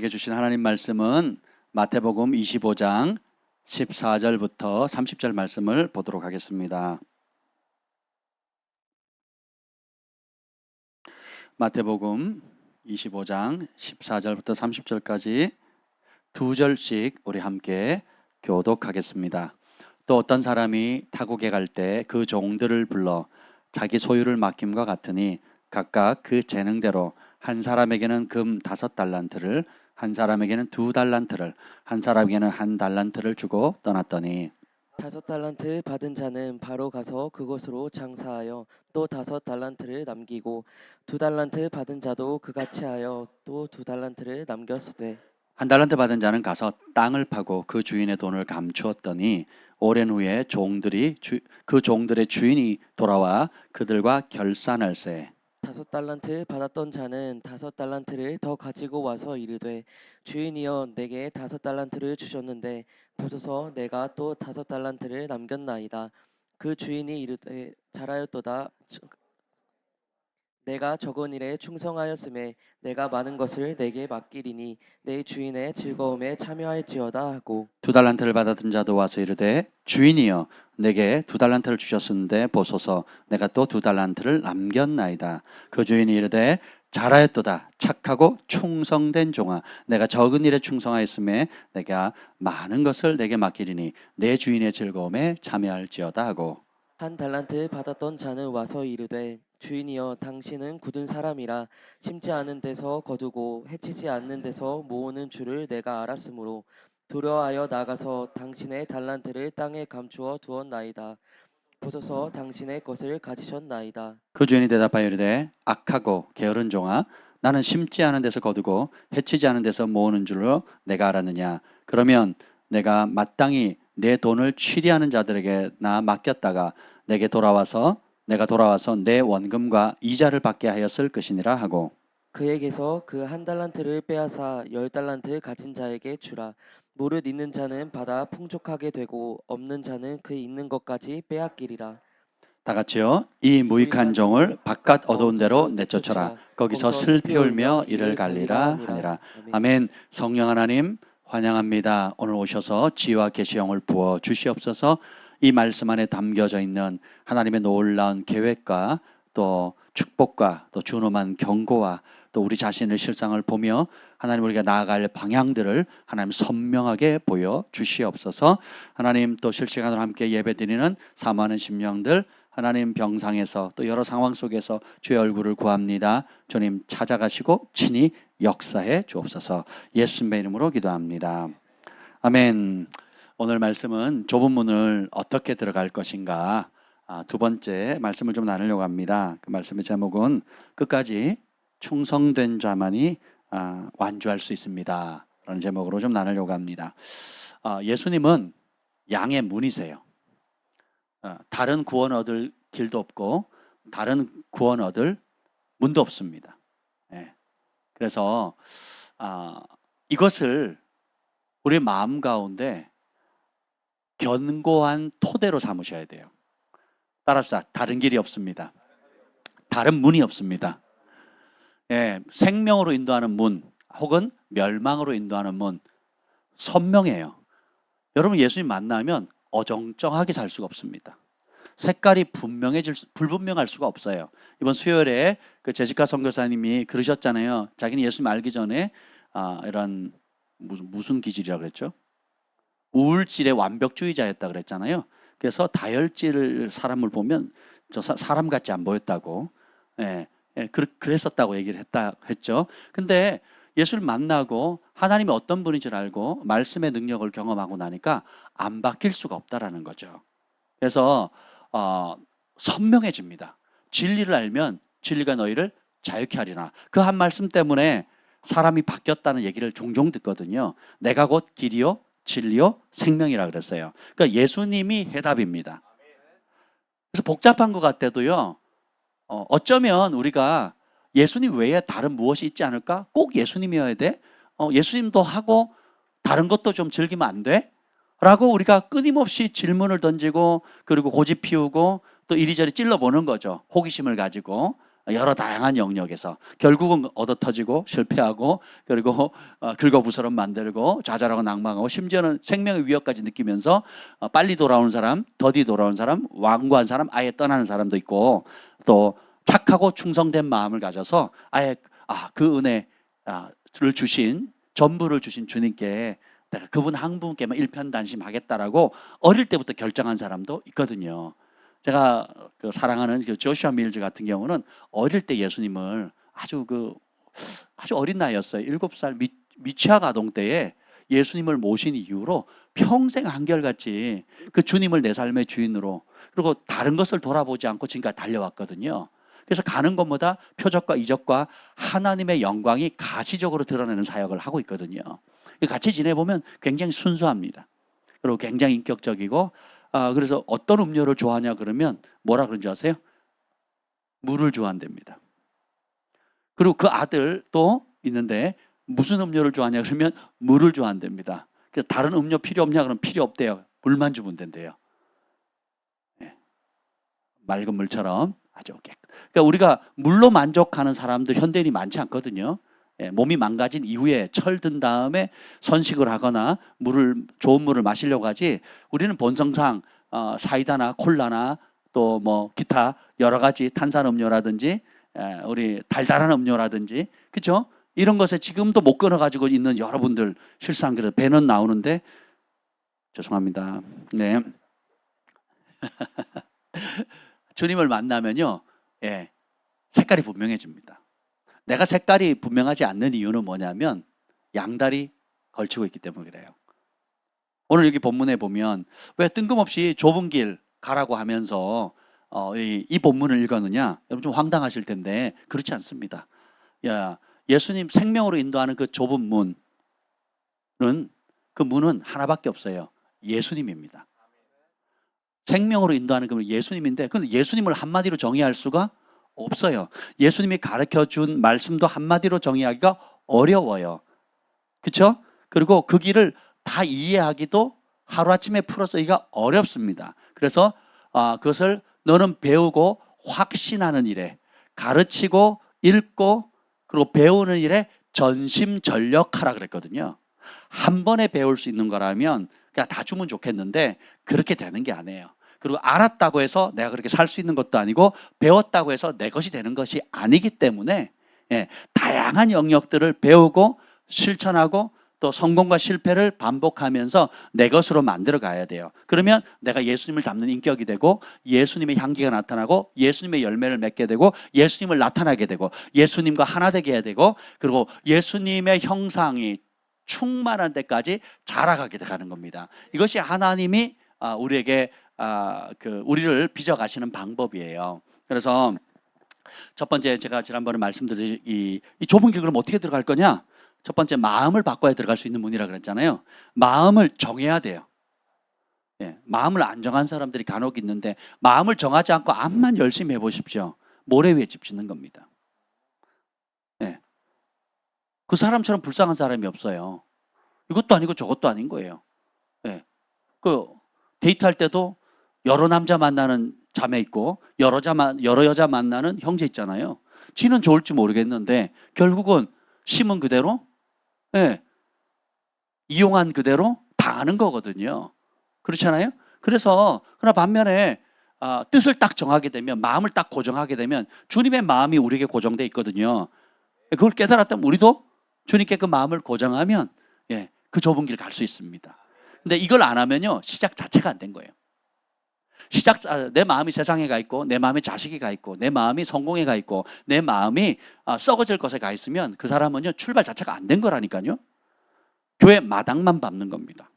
우리에게 주신 하나님 말씀은 마태복음 25장 14절부터 30절 말씀을 보도록 하겠습니다. 마태복음 25장 14절부터 30절까지 두 절씩 우리 함께 교독하겠습니다. 또 어떤 사람이 타국에 갈 때 그 종들을 불러 자기 소유를 맡김과 같으니 각각 그 재능대로 한 사람에게는 금 5달란트를, 한 사람에게는 2달란트를, 한 사람에게는 1달란트를 주고 떠났더니 5달란트 받은 자는 바로 가서 그곳으로 장사하여 또 5달란트를 남기고 2달란트 받은 자도 그같이 하여 또 2달란트를 남겼으되 1달란트 받은 자는 가서 땅을 파고 그 주인의 돈을 감추었더니 오랜 후에 그 종들의 주인이 돌아와 그들과 결산할세 5달란트 받았던 자는 5달란트를 더 가지고 와서 이르되 주인이여 내게 5달란트를 주셨는데 보소서 내가 또 5달란트를 남겼나이다. 그 주인이 이르되 잘하였도다. 내가 적은 일에 충성하였음에 내가 많은 것을 내게 맡기리니 내 주인의 즐거움에 참여할지어다 하고 2달란트를 받았던 자도 와서 이르되 주인이여 내게 2달란트를 주셨는데 보소서 내가 또 2달란트를 남겼나이다. 그 주인이 이르되 잘하였도다 착하고 충성된 종아 내가 적은 일에 충성하였음에 내가 많은 것을 내게 맡기리니 내 주인의 즐거움에 참여할지어다 하고 1달란트 받았던 자는 와서 이르되 주인이여 당신은 굳은 사람이라 심지 않은 데서 거두고 해치지 않는 데서 모으는 줄을 내가 알았으므로 두려워하여 나가서 당신의 달란트를 땅에 감추어 두었나이다. 보소서 당신의 것을 가지셨나이다. 그 주인이 대답하여 이르되 악하고 게으른 종아 나는 심지 않은 데서 거두고 해치지 않은 데서 모으는 줄로 내가 알았느냐. 그러면 내가 마땅히 내 돈을 취리하는 자들에게 나 맡겼다가 내가 돌아와서 내 원금과 이자를 받게 하였을 것이니라 하고 그에게서 그 1달란트를 빼앗아 10달란트 가진 자에게 주라. 무릇 있는 자는 받아 풍족하게 되고 없는 자는 그 있는 것까지 빼앗기리라. 다 같이요. 이 무익한 종을 바깥 어두운 데로 내쫓으라. 내쫓으라. 거기서 슬피 울며 이를 갈리라 하니라. 아멘. 아멘. 성령 하나님 환영합니다. 오늘 오셔서 지혜와 계시형을 부어 주시옵소서. 이 말씀 안에 담겨져 있는 하나님의 놀라운 계획과 또 축복과 또 준엄한 경고와 또 우리 자신의 실상을 보며 하나님 우리가 나아갈 방향들을 하나님 선명하게 보여 주시옵소서. 하나님 또 실시간으로 함께 예배드리는 사모하는 심령들 하나님 병상에서 또 여러 상황 속에서 주의 얼굴을 구합니다. 주님 찾아가시고 친히 역사해 주옵소서. 예수님의 이름으로 기도합니다. 아멘. 오늘 말씀은 좁은 문을 어떻게 들어갈 것인가 두 번째 말씀을 좀 나누려고 합니다. 그 말씀의 제목은 끝까지 충성된 자만이 완주할 수 있습니다 라는 제목으로 좀 나누려고 합니다. 예수님은 양의 문이세요. 다른 구원 얻을 길도 없고 다른 구원 얻을 문도 없습니다. 그래서 이것을 우리 마음 가운데 견고한 토대로 삼으셔야 돼요. 따라서 다른 길이 없습니다. 다른 문이 없습니다. 생명으로 인도하는 문 혹은 멸망으로 인도하는 문 선명해요. 여러분 예수님 만나면 어정쩡하게 살 수가 없습니다. 색깔이 불분명할 수가 없어요. 이번 수요일에 그 제시카 선교사님이 그러셨잖아요. 자기는 예수님 알기 전에 이런 무슨 기질이라고 그랬죠? 우울질의 완벽주의자였다 그랬잖아요. 그래서 다혈질 사람을 보면 저 사람 같지 안 보였다고, 그랬었다고 얘기를 했죠. 근데 예수를 만나고 하나님이 어떤 분인 줄 알고 말씀의 능력을 경험하고 나니까 안 바뀔 수가 없다라는 거죠. 그래서 선명해집니다. 진리를 알면 진리가 너희를 자유케 하리라. 그 한 말씀 때문에 사람이 바뀌었다는 얘기를 종종 듣거든요. 내가 곧 길이요 진리요 생명이라 그랬어요. 그러니까 예수님이 해답입니다. 그래서 복잡한 것 같아도요. 어쩌면 우리가 예수님 외에 다른 무엇이 있지 않을까? 꼭 예수님이어야 돼? 예수님도 하고 다른 것도 좀 즐기면 안 돼? 라고 우리가 끊임없이 질문을 던지고 그리고 고집 피우고 또 이리저리 찔러보는 거죠. 호기심을 가지고. 여러 다양한 영역에서 결국은 얻어터지고 실패하고 그리고 긁어부스럼 만들고 좌절하고 낭망하고 심지어는 생명의 위협까지 느끼면서 빨리 돌아오는 사람, 더디 돌아오는 사람, 완고한 사람, 아예 떠나는 사람도 있고 또 착하고 충성된 마음을 가져서 아예 그 은혜를 주신 전부를 주신 주님께 내가 그분 한 분께만 일편단심하겠다라고 어릴 때부터 결정한 사람도 있거든요. 제가 사랑하는 조슈아 밀즈 같은 경우는 어릴 때 예수님을 아주 어린 나이였어요. 7살 미취학 아동 때에 예수님을 모신 이후로 평생 한결같이 그 주님을 내 삶의 주인으로 그리고 다른 것을 돌아보지 않고 지금까지 달려왔거든요. 그래서 가는 곳마다 표적과 이적과 하나님의 영광이 가시적으로 드러내는 사역을 하고 있거든요. 같이 지내보면 굉장히 순수합니다. 그리고 굉장히 인격적이고 그래서 어떤 음료를 좋아하냐 그러면 뭐라 그런지 아세요? 물을 좋아한답니다. 그리고 그 아들 또 있는데 무슨 음료를 좋아하냐 그러면 물을 좋아한답니다. 그래서 다른 음료 필요 없냐 그러면 필요 없대요. 물만 주면 된대요. 네. 맑은 물처럼 아주 그러니까 우리가 물로 만족하는 사람들 현대인이 많지 않거든요. 몸이 망가진 이후에 철든 다음에 선식을 하거나 좋은 물을 마시려고 하지 우리는 본성상 사이다나 콜라나 또 뭐 기타 여러 가지 탄산음료라든지 우리 달달한 음료라든지 그렇죠? 이런 것에 지금도 못 끊어가지고 있는 여러분들 실상 그래서 배는 나오는데 죄송합니다. 네. 주님을 만나면요, 색깔이 분명해집니다. 내가 색깔이 분명하지 않는 이유는 뭐냐면 양다리 걸치고 있기 때문에 그래요. 오늘 여기 본문에 보면 왜 뜬금없이 좁은 길 가라고 하면서 이 본문을 읽었느냐? 여러분 좀 황당하실 텐데 그렇지 않습니다. 예수님 생명으로 인도하는 그 좁은 문은 그 문은 하나밖에 없어요. 예수님입니다. 생명으로 인도하는 그 예수님인데 근데 예수님을 한마디로 정의할 수가 없어요. 예수님이 가르쳐준 말씀도 한마디로 정의하기가 어려워요. 그렇죠? 그리고 그 길을 다 이해하기도 하루아침에 풀어쓰기가 어렵습니다. 그래서 그것을 너는 배우고 확신하는 일에 가르치고 읽고 그리고 배우는 일에 전심전력하라 그랬거든요. 한 번에 배울 수 있는 거라면 그냥 다 주면 좋겠는데 그렇게 되는 게 아니에요. 그리고 알았다고 해서 내가 그렇게 살 수 있는 것도 아니고 배웠다고 해서 내 것이 되는 것이 아니기 때문에 다양한 영역들을 배우고 실천하고 또 성공과 실패를 반복하면서 내 것으로 만들어 가야 돼요. 그러면 내가 예수님을 닮는 인격이 되고 예수님의 향기가 나타나고 예수님의 열매를 맺게 되고 예수님을 나타나게 되고 예수님과 하나 되게 해야 되고 그리고 예수님의 형상이 충만한 데까지 자라가게 되는 겁니다. 이것이 하나님이 우리에게 우리를 빚어가시는 방법이에요. 그래서 첫 번째 제가 지난번에 말씀드린 이 좁은 길 그럼 어떻게 들어갈 거냐? 첫 번째 마음을 바꿔야 들어갈 수 있는 문이라 그랬잖아요. 마음을 정해야 돼요. 마음을 안 정한 사람들이 간혹 있는데 마음을 정하지 않고 암만 열심히 해보십시오. 모래 위에 집 짓는 겁니다. 그 사람처럼 불쌍한 사람이 없어요. 이것도 아니고 저것도 아닌 거예요. 그 데이트할 때도 여러 남자 만나는 자매 있고 여러 여자 만나는 형제 있잖아요. 지는 좋을지 모르겠는데 결국은 심은 그대로 이용한 그대로 당하는 거거든요. 그렇잖아요. 그래서 그러나 반면에 뜻을 딱 정하게 되면 마음을 딱 고정하게 되면 주님의 마음이 우리에게 고정돼 있거든요. 그걸 깨달았다면 우리도 주님께 그 마음을 고정하면 그 좁은 길 갈 수 있습니다. 근데 이걸 안 하면요 시작 자체가 안 된 거예요. 내 마음이 세상에 가 있고 내 마음이 자식이 가 있고 내 마음이 성공에 가 있고 내 마음이 썩어질 것에 가 있으면 그 사람은요 출발 자체가 안 된 거라니까요. 교회 마당만 밟는 겁니다.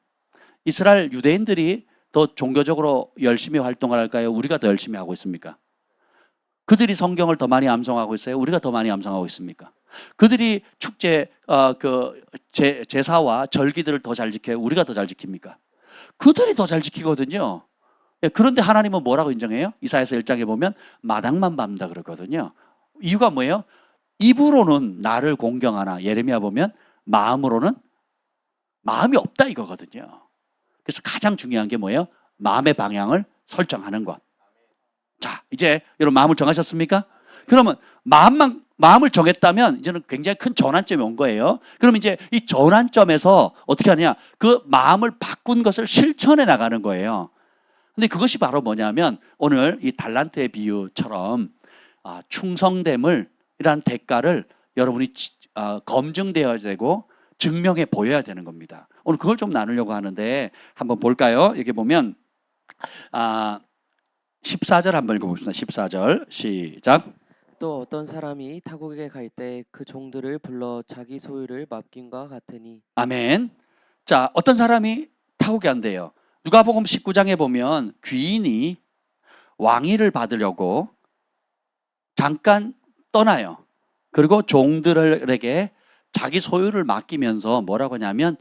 이스라엘 유대인들이 더 종교적으로 열심히 활동을 할까요? 우리가 더 열심히 하고 있습니까? 그들이 성경을 더 많이 암송하고 있어요? 우리가 더 많이 암송하고 있습니까? 그들이 축제 제사와 절기들을 더 잘 지켜요? 우리가 더 잘 지킵니까? 그들이 더 잘 지키거든요. 그런데 하나님은 뭐라고 인정해요? 이사야서 1장에 보면 마당만 밟는다 그러거든요. 이유가 뭐예요? 입으로는 나를 공경하나 예레미야 보면 마음으로는 마음이 없다 이거거든요. 그래서 가장 중요한 게 뭐예요? 마음의 방향을 설정하는 것. 자, 이제 여러분 마음을 정하셨습니까? 그러면 마음을 정했다면 이제는 굉장히 큰 전환점이 온 거예요. 그럼 이제 이 전환점에서 어떻게 하냐? 그 마음을 바꾼 것을 실천해 나가는 거예요. 근데 그것이 바로 뭐냐면 오늘 이 달란트의 비유처럼 충성됨을 이란 대가를 여러분이 검증되어야 되고 증명해 보여야 되는 겁니다. 오늘 그걸 좀 나누려고 하는데 한번 볼까요? 여기 보면 14절 한번 읽어보겠습니다. 14절 시작. 또 어떤 사람이 타국에 갈 때 그 종들을 불러 자기 소유를 맡김과 같으니. 아멘. 자, 어떤 사람이 타국에 간대요. 누가복음 19장에 보면 귀인이 왕위를 받으려고 잠깐 떠나요. 그리고 종들에게 자기 소유를 맡기면서 뭐라고 하냐면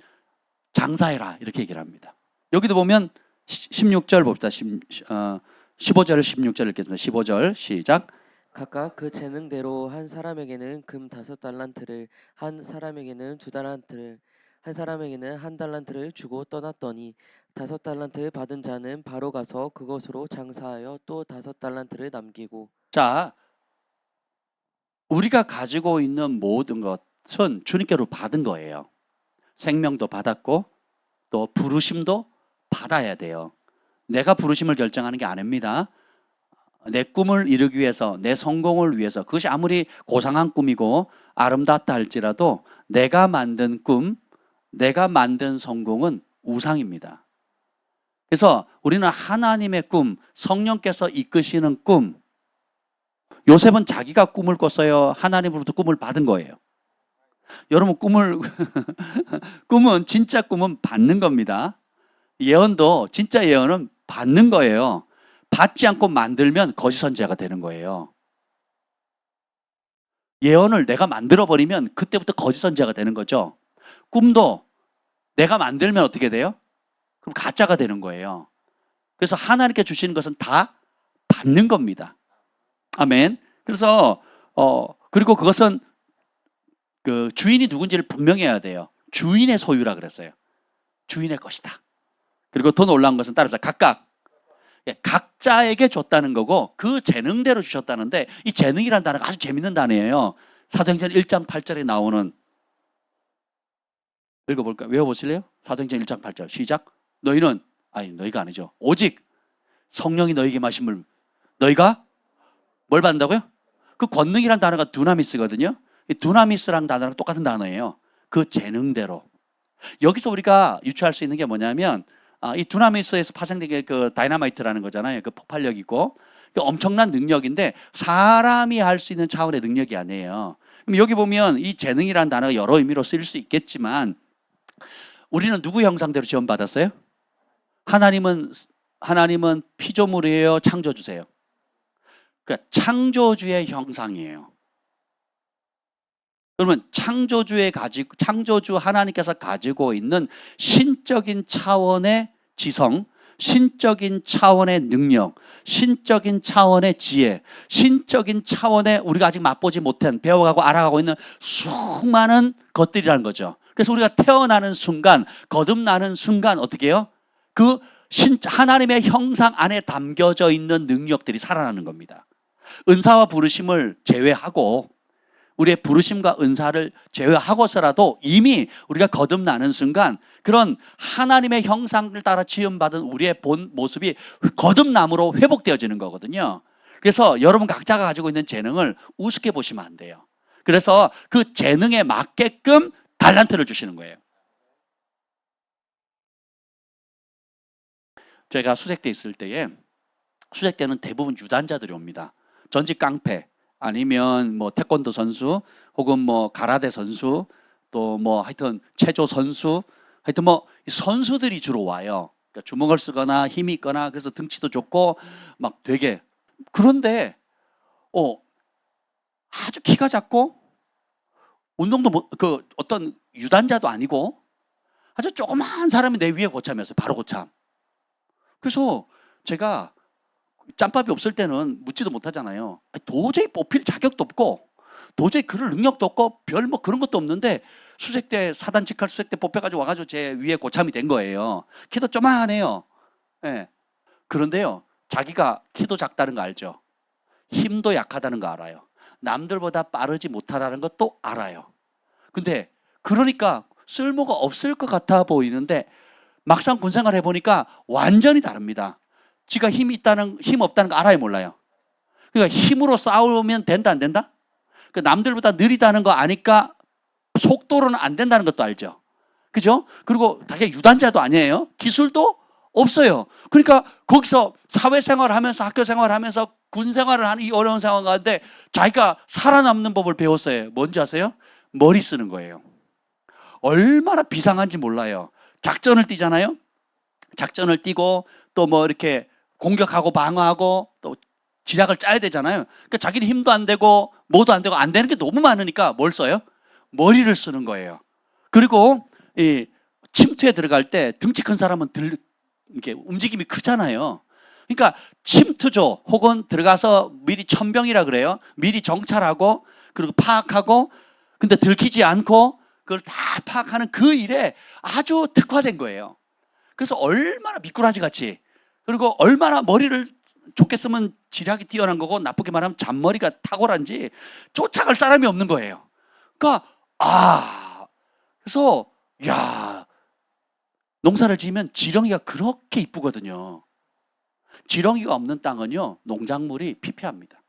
장사해라 이렇게 얘기를 합니다. 여기도 보면 16절 봅시다. 15절 16절 읽겠습니다. 15절 시작. 각각 그 재능대로 한 사람에게는 금 5달란트를, 한 사람에게는 2달란트를, 한 사람에게는 1달란트를 주고 떠났더니 5달란트 받은 자는 바로 가서 그것으로 장사하여 또 5달란트를 남기고. 자, 우리가 가지고 있는 모든 것은 주님께로 받은 거예요. 생명도 받았고 또 부르심도 받아야 돼요. 내가 부르심을 결정하는 게 아닙니다. 내 꿈을 이루기 위해서, 내 성공을 위해서, 그것이 아무리 고상한 꿈이고 아름답다 할지라도 내가 만든 꿈, 내가 만든 성공은 우상입니다. 그래서 우리는 하나님의 꿈, 성령께서 이끄시는 꿈, 요셉은 자기가 꿈을 꿨어요? 하나님으로부터 꿈을 받은 거예요? 여러분 꿈은 진짜 꿈은 받는 겁니다. 예언도 진짜 예언은 받는 거예요. 받지 않고 만들면 거짓 선지자가 되는 거예요. 예언을 내가 만들어버리면 그때부터 거짓 선지자가 되는 거죠. 꿈도 내가 만들면 어떻게 돼요? 그럼 가짜가 되는 거예요. 그래서 하나님께 주시는 것은 다 받는 겁니다. 아멘. 그래서 그리고 그것은 그 주인이 누군지를 분명히 해야 돼요. 주인의 소유라 그랬어요. 주인의 것이다. 그리고 더 놀라운 것은 따라서 각자에게 줬다는 거고 그 재능대로 주셨다는데 이 재능이라는 단어가 아주 재밌는 단어예요. 사도행전 1장 8절에 나오는 읽어볼까요? 외워보실래요? 사도행전 1장 8절 시작. 너희가 아니죠. 오직 성령이 너희에게 마심을 너희가 뭘 받는다고요? 그 권능이라는 단어가 두나미스거든요. 이 두나미스라는 단어랑 똑같은 단어예요. 그 재능대로. 여기서 우리가 유추할 수 있는 게 뭐냐면 이 두나미스에서 파생된 게 그 다이너마이트라는 거잖아요. 그 폭발력이고 엄청난 능력인데 사람이 할 수 있는 차원의 능력이 아니에요. 그럼 여기 보면 이 재능이라는 단어가 여러 의미로 쓰일 수 있겠지만 우리는 누구 형상대로 지원받았어요? 하나님은 피조물이에요, 창조주세요? 그러니까 창조주의 형상이에요. 그러면 창조주 하나님께서 가지고 있는 신적인 차원의 지성, 신적인 차원의 능력, 신적인 차원의 지혜, 신적인 차원의 우리가 아직 맛보지 못한 배워가고 알아가고 있는 수많은 것들이라는 거죠. 그래서 우리가 태어나는 순간, 거듭나는 순간 어떻게 해요? 그 하나님의 형상 안에 담겨져 있는 능력들이 살아나는 겁니다. 은사와 부르심을 제외하고 우리의 부르심과 은사를 제외하고서라도 이미 우리가 거듭나는 순간 그런 하나님의 형상을 따라 지음받은 우리의 본 모습이 거듭남으로 회복되어지는 거거든요. 그래서 여러분 각자가 가지고 있는 재능을 우습게 보시면 안 돼요. 그래서 그 재능에 맞게끔 달란트를 주시는 거예요. 제가 수색대 있을 때에 수색대는 대부분 유단자들이 옵니다. 전직 깡패 아니면 뭐 태권도 선수 혹은 뭐 가라데 선수 또 뭐 하여튼 체조 선수 하여튼 뭐 선수들이 주로 와요. 그러니까 주먹을 쓰거나 힘이 있거나 그래서 등치도 좋고 막 되게 그런데 아주 키가 작고 운동도 그 어떤 유단자도 아니고 아주 조그마한 사람이 내 위에 고참이었어요. 바로 고참. 그래서 제가 짬밥이 없을 때는 묻지도 못하잖아요. 도저히 뽑힐 자격도 없고 도저히 그럴 능력도 없고 별 뭐 그런 것도 없는데 수색대 사단 직할 수색대 뽑혀가지고 와가지고 제 위에 고참이 된 거예요. 키도 조만해요. 네. 그런데요 자기가 키도 작다는 거 알죠? 힘도 약하다는 거 알아요. 남들보다 빠르지 못하다는 것도 알아요. 근데 그러니까 쓸모가 없을 것 같아 보이는데 막상 군생활 해보니까 완전히 다릅니다. 지가 힘이 있다는, 힘 없다는 거 알아요, 몰라요? 그러니까 힘으로 싸우면 된다, 안 된다? 그 남들보다 느리다는 거 아니까 속도로는 안 된다는 것도 알죠. 그죠? 그리고 자기가 유단자도 아니에요. 기술도 없어요. 그러니까 거기서 사회생활을 하면서 학교생활을 하면서 군생활을 하는 이 어려운 상황 가운데 자기가 살아남는 법을 배웠어요. 뭔지 아세요? 머리 쓰는 거예요. 얼마나 비상한지 몰라요. 작전을 뛰잖아요. 작전을 뛰고 또 뭐 이렇게 공격하고 방어하고 또 지략을 짜야 되잖아요. 그러니까 자기는 힘도 안 되고 뭐도 안 되고 안 되는 게 너무 많으니까 뭘 써요? 머리를 쓰는 거예요. 그리고 이 침투에 들어갈 때 등치 큰 사람은 이렇게 움직임이 크잖아요. 그러니까 침투조 혹은 들어가서 미리 천병이라 그래요. 미리 정찰하고 그리고 파악하고 근데 들키지 않고 그걸 다 파악하는 그 일에 아주 특화된 거예요. 그래서 얼마나 미꾸라지 같이 그리고 얼마나 머리를 좋게 쓰면 지략이 뛰어난 거고 나쁘게 말하면 잔머리가 탁월한지 쫓아갈 사람이 없는 거예요. 그러니까 그래서 야 농사를 지으면 지렁이가 그렇게 이쁘거든요. 지렁이가 없는 땅은요 농작물이 피폐합니다.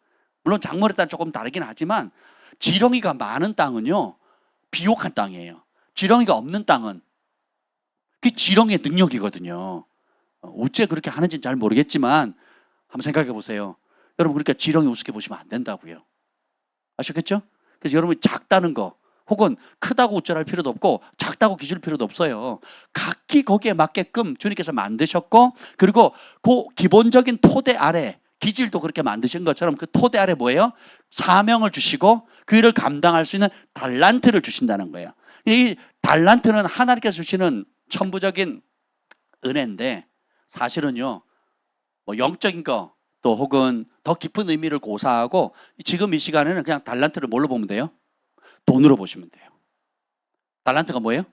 물론 작물에 따라 조금 다르긴 하지만 지렁이가 많은 땅은요 비옥한 땅이에요. 지렁이가 없는 땅은 그게 지렁이의 능력이거든요. 어째 그렇게 하는지는 잘 모르겠지만 한번 생각해 보세요. 여러분 그러니까 지렁이 우습게 보시면 안 된다고요. 아셨겠죠? 그래서 여러분이 작다는 거 혹은 크다고 우쭐할 필요도 없고 작다고 기줄 필요도 없어요. 각기 거기에 맞게끔 주님께서 만드셨고 그리고 그 기본적인 토대 아래 기질도 그렇게 만드신 것처럼 그 토대 아래 뭐예요? 사명을 주시고 그 일을 감당할 수 있는 달란트를 주신다는 거예요. 이 달란트는 하나님께서 주시는 천부적인 은혜인데 사실은요 뭐 영적인 거 또 혹은 더 깊은 의미를 고사하고 지금 이 시간에는 그냥 달란트를 뭘로 보면 돼요? 돈으로 보시면 돼요. 달란트가 뭐예요?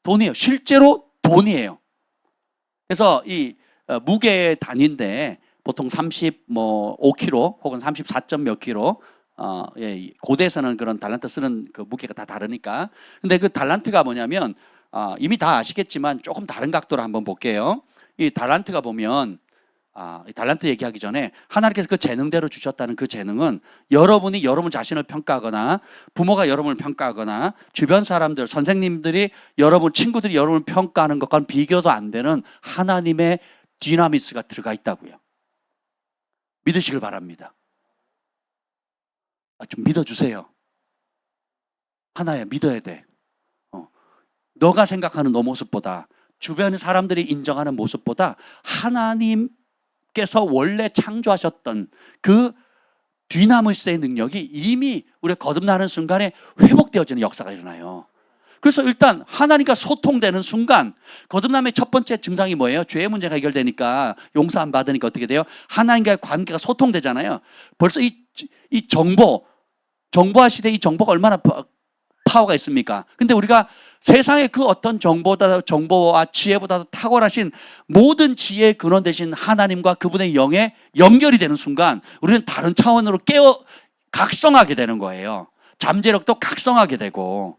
돈이에요. 실제로 돈이에요. 그래서 이 무게 단위인데 보통 35kg 혹은 34점 몇 킬로 고대에서는 그런 달란트 쓰는 그 무게가 다 다르니까. 근데 그 달란트가 뭐냐면 이미 다 아시겠지만 조금 다른 각도로 한번 볼게요. 이 달란트가 보면 이 달란트 얘기하기 전에 하나님께서 그 재능대로 주셨다는 그 재능은 여러분이 여러분 자신을 평가하거나 부모가 여러분을 평가하거나 주변 사람들, 선생님들이 여러분, 친구들이 여러분을 평가하는 것과는 비교도 안 되는 하나님의 디나미스가 들어가 있다고요. 믿으시길 바랍니다. 좀 믿어주세요. 하나야, 믿어야 돼. 너가 생각하는 너 모습보다 주변 사람들이 인정하는 모습보다 하나님께서 원래 창조하셨던 그 디나미스의 능력이 이미 우리가 거듭나는 순간에 회복되어지는 역사가 일어나요. 그래서 일단 하나님과 소통되는 순간 거듭남의 첫 번째 증상이 뭐예요? 죄의 문제가 해결되니까 용서 안 받으니까 어떻게 돼요? 하나님과의 관계가 소통되잖아요. 벌써 이 정보화 시대의 이 정보가 얼마나 파워가 있습니까? 근데 우리가 세상의 그 어떤 정보와 지혜보다도 탁월하신 모든 지혜의 근원 되신 하나님과 그분의 영에 연결이 되는 순간 우리는 다른 차원으로 각성하게 되는 거예요. 잠재력도 각성하게 되고.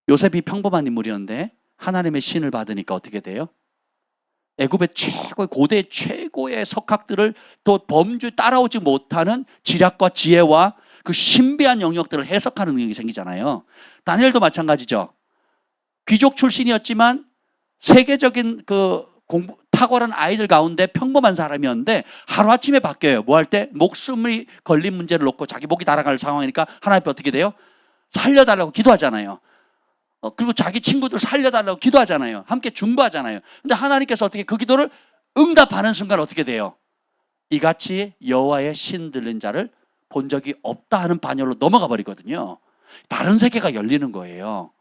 요셉이 평범한 인물이었는데 하나님의 신을 받으니까 어떻게 돼요? 애굽의 고대 최고의 석학들을 또 범주에 따라오지 못하는 지략과 지혜와 그 신비한 영역들을 해석하는 능력이 생기잖아요. 다니엘도 마찬가지죠. 귀족 출신이었지만 세계적인 그 탁월한 아이들 가운데 평범한 사람이었는데 하루아침에 바뀌어요. 뭐 할 때? 목숨이 걸린 문제를 놓고 자기 목이 날아갈 상황이니까 하나님 앞에 어떻게 돼요? 살려달라고 기도하잖아요. 그리고 자기 친구들 살려달라고 기도하잖아요. 함께 중보하잖아요. 근데 하나님께서 어떻게 그 기도를 응답하는 순간 어떻게 돼요? 이같이 여호와의 신 들린 자를 본 적이 없다 하는 반열로 넘어가 버리거든요. 다른 세계가 열리는 거예요.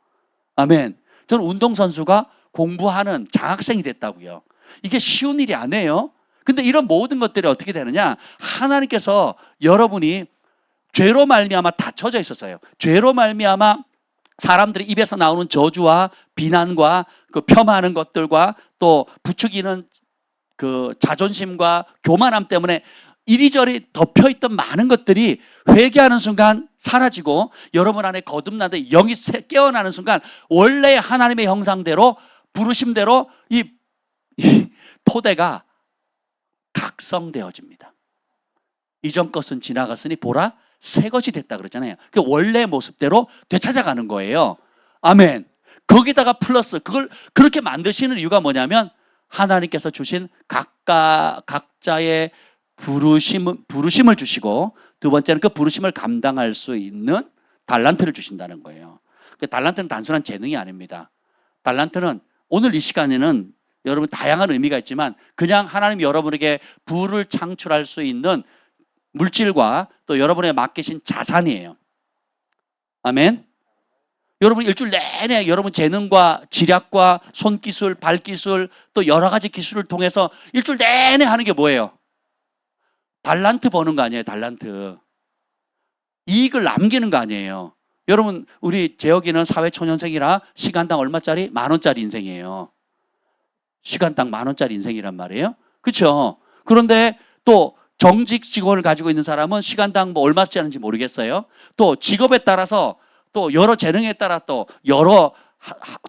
아멘. 저는 운동선수가 공부하는 장학생이 됐다고요. 이게 쉬운 일이 아니에요. 근데 이런 모든 것들이 어떻게 되느냐? 하나님께서 여러분이 죄로 말미암아 다 젖어 있었어요. 죄로 말미암아 사람들이 입에서 나오는 저주와 비난과 그 폄하하는 것들과 또 부추기는 그 자존심과 교만함 때문에 이리저리 덮여있던 많은 것들이 회개하는 순간 사라지고 여러분 안에 거듭나는데 영이 깨어나는 순간 원래 하나님의 형상대로 부르심대로 이 토대가 각성되어집니다. 이전 것은 지나갔으니 보라 새 것이 됐다 그랬잖아요. 그 원래 모습대로 되찾아가는 거예요. 아멘. 거기다가 플러스 그걸 그렇게 만드시는 이유가 뭐냐면 하나님께서 주신 각자의 부르심을 주시고 두 번째는 그 부르심을 감당할 수 있는 달란트를 주신다는 거예요. 달란트는 단순한 재능이 아닙니다. 달란트는 오늘 이 시간에는 여러분 다양한 의미가 있지만 그냥 하나님이 여러분에게 부를 창출할 수 있는 물질과 또 여러분의 맡기신 자산이에요. 아멘. 여러분 일주일 내내 여러분 재능과 지략과 손기술, 발기술 또 여러 가지 기술을 통해서 일주일 내내 하는 게 뭐예요? 달란트 버는 거 아니에요. 달란트. 이익을 남기는 거 아니에요. 여러분 우리 재혁이는 사회초년생이라 시간당 얼마짜리? 10,000원짜리 인생이에요. 시간당 10,000원짜리 인생이란 말이에요. 그렇죠? 그런데 또 정직 직원을 가지고 있는 사람은 시간당 뭐 얼마짜리 하는지 모르겠어요. 또 직업에 따라서 또 여러 재능에 따라 또 여러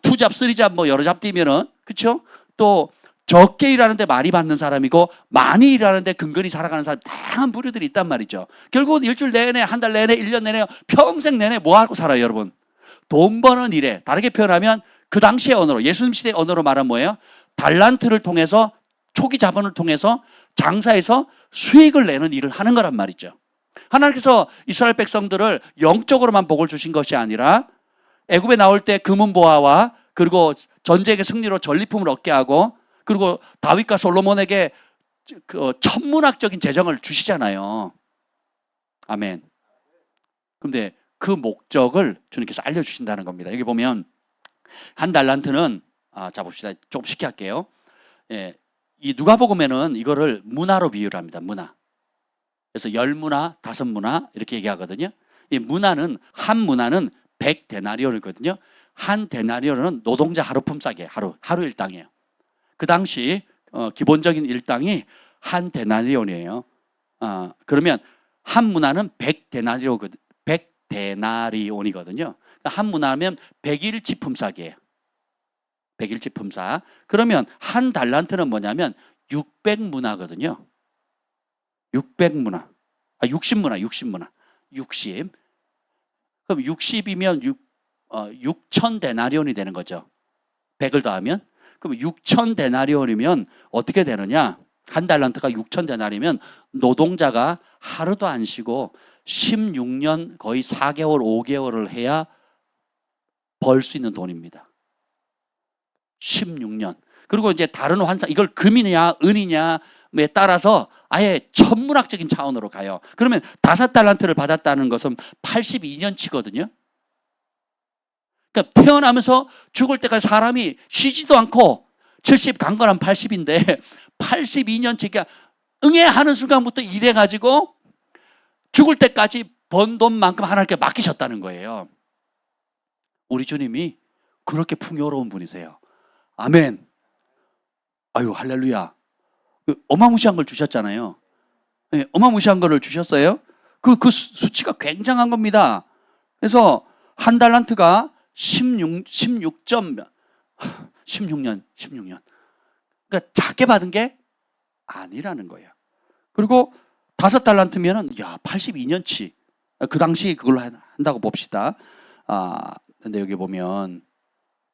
투잡, 쓰리잡 뭐 여러 잡 뛰면은 그렇죠? 또 적게 일하는데 많이 받는 사람이고 많이 일하는데 근근히 살아가는 사람 다양한 부류들이 있단 말이죠. 결국은 일주일 내내, 한 달 내내, 1년 내내, 평생 내내 뭐 하고 살아요, 여러분? 돈 버는 일에 다르게 표현하면 그 당시의 언어로 예수님 시대 언어로 말하면 뭐예요? 달란트를 통해서 초기 자본을 통해서 장사해서 수익을 내는 일을 하는 거란 말이죠. 하나님께서 이스라엘 백성들을 영적으로만 복을 주신 것이 아니라 애굽에 나올 때 금은보화와 그리고 전쟁의 승리로 전리품을 얻게 하고 그리고 다윗과 솔로몬에게 그 천문학적인 재정을 주시잖아요. 아멘. 그런데 그 목적을 주님께서 알려주신다는 겁니다. 여기 보면 한 달란트는 자 봅시다. 조금 쉽게 할게요. 예, 이 누가복음에는 이거를 문화로 비유를 합니다. 문화. 그래서 10문화, 5문화 이렇게 얘기하거든요. 이 문화는 한 문화는 100데나리온이거든요. 한 데나리온은 노동자 하루 품삯이에요. 하루 일당이에요. 그 당시 기본적인 일당이 한 데나리온이에요. 그러면 한 문화는 100데나리온이거든요. 한 문화면 100일치 품삯이에요. 100일치 품삯. 그러면 한 달란트는 뭐냐면 600문화거든요. 600문화. 60문화. 60. 그럼 60이면 6,000데나리온이 되는 거죠. 100을 더하면. 그럼 6,000데나리온이면 어떻게 되느냐? 한 달란트가 6,000데나리면 노동자가 하루도 안 쉬고 16년 거의 4개월, 5개월을 해야 벌 수 있는 돈입니다. 16년. 그리고 이제 다른 환상, 이걸 금이냐 은이냐에 따라서 아예 천문학적인 차원으로 가요. 그러면 5달란트를 받았다는 것은 82년치거든요. 그러니까 태어나면서 죽을 때까지 사람이 쉬지도 않고 70 간 거란 80인데 82년치, 그러니까 응애하는 순간부터 일해가지고 죽을 때까지 번 돈만큼 하나님께 맡기셨다는 거예요. 우리 주님이 그렇게 풍요로운 분이세요. 아멘. 아유 할렐루야. 어마무시한 걸 주셨잖아요. 네, 어마무시한 거를 주셨어요. 그 수치가 굉장한 겁니다. 그래서 한 달란트가 16년. 그러니까 작게 받은 게 아니라는 거예요. 그리고 5달란트면은 82년치. 그 당시 그걸로 한다고 봅시다. 근데 여기 보면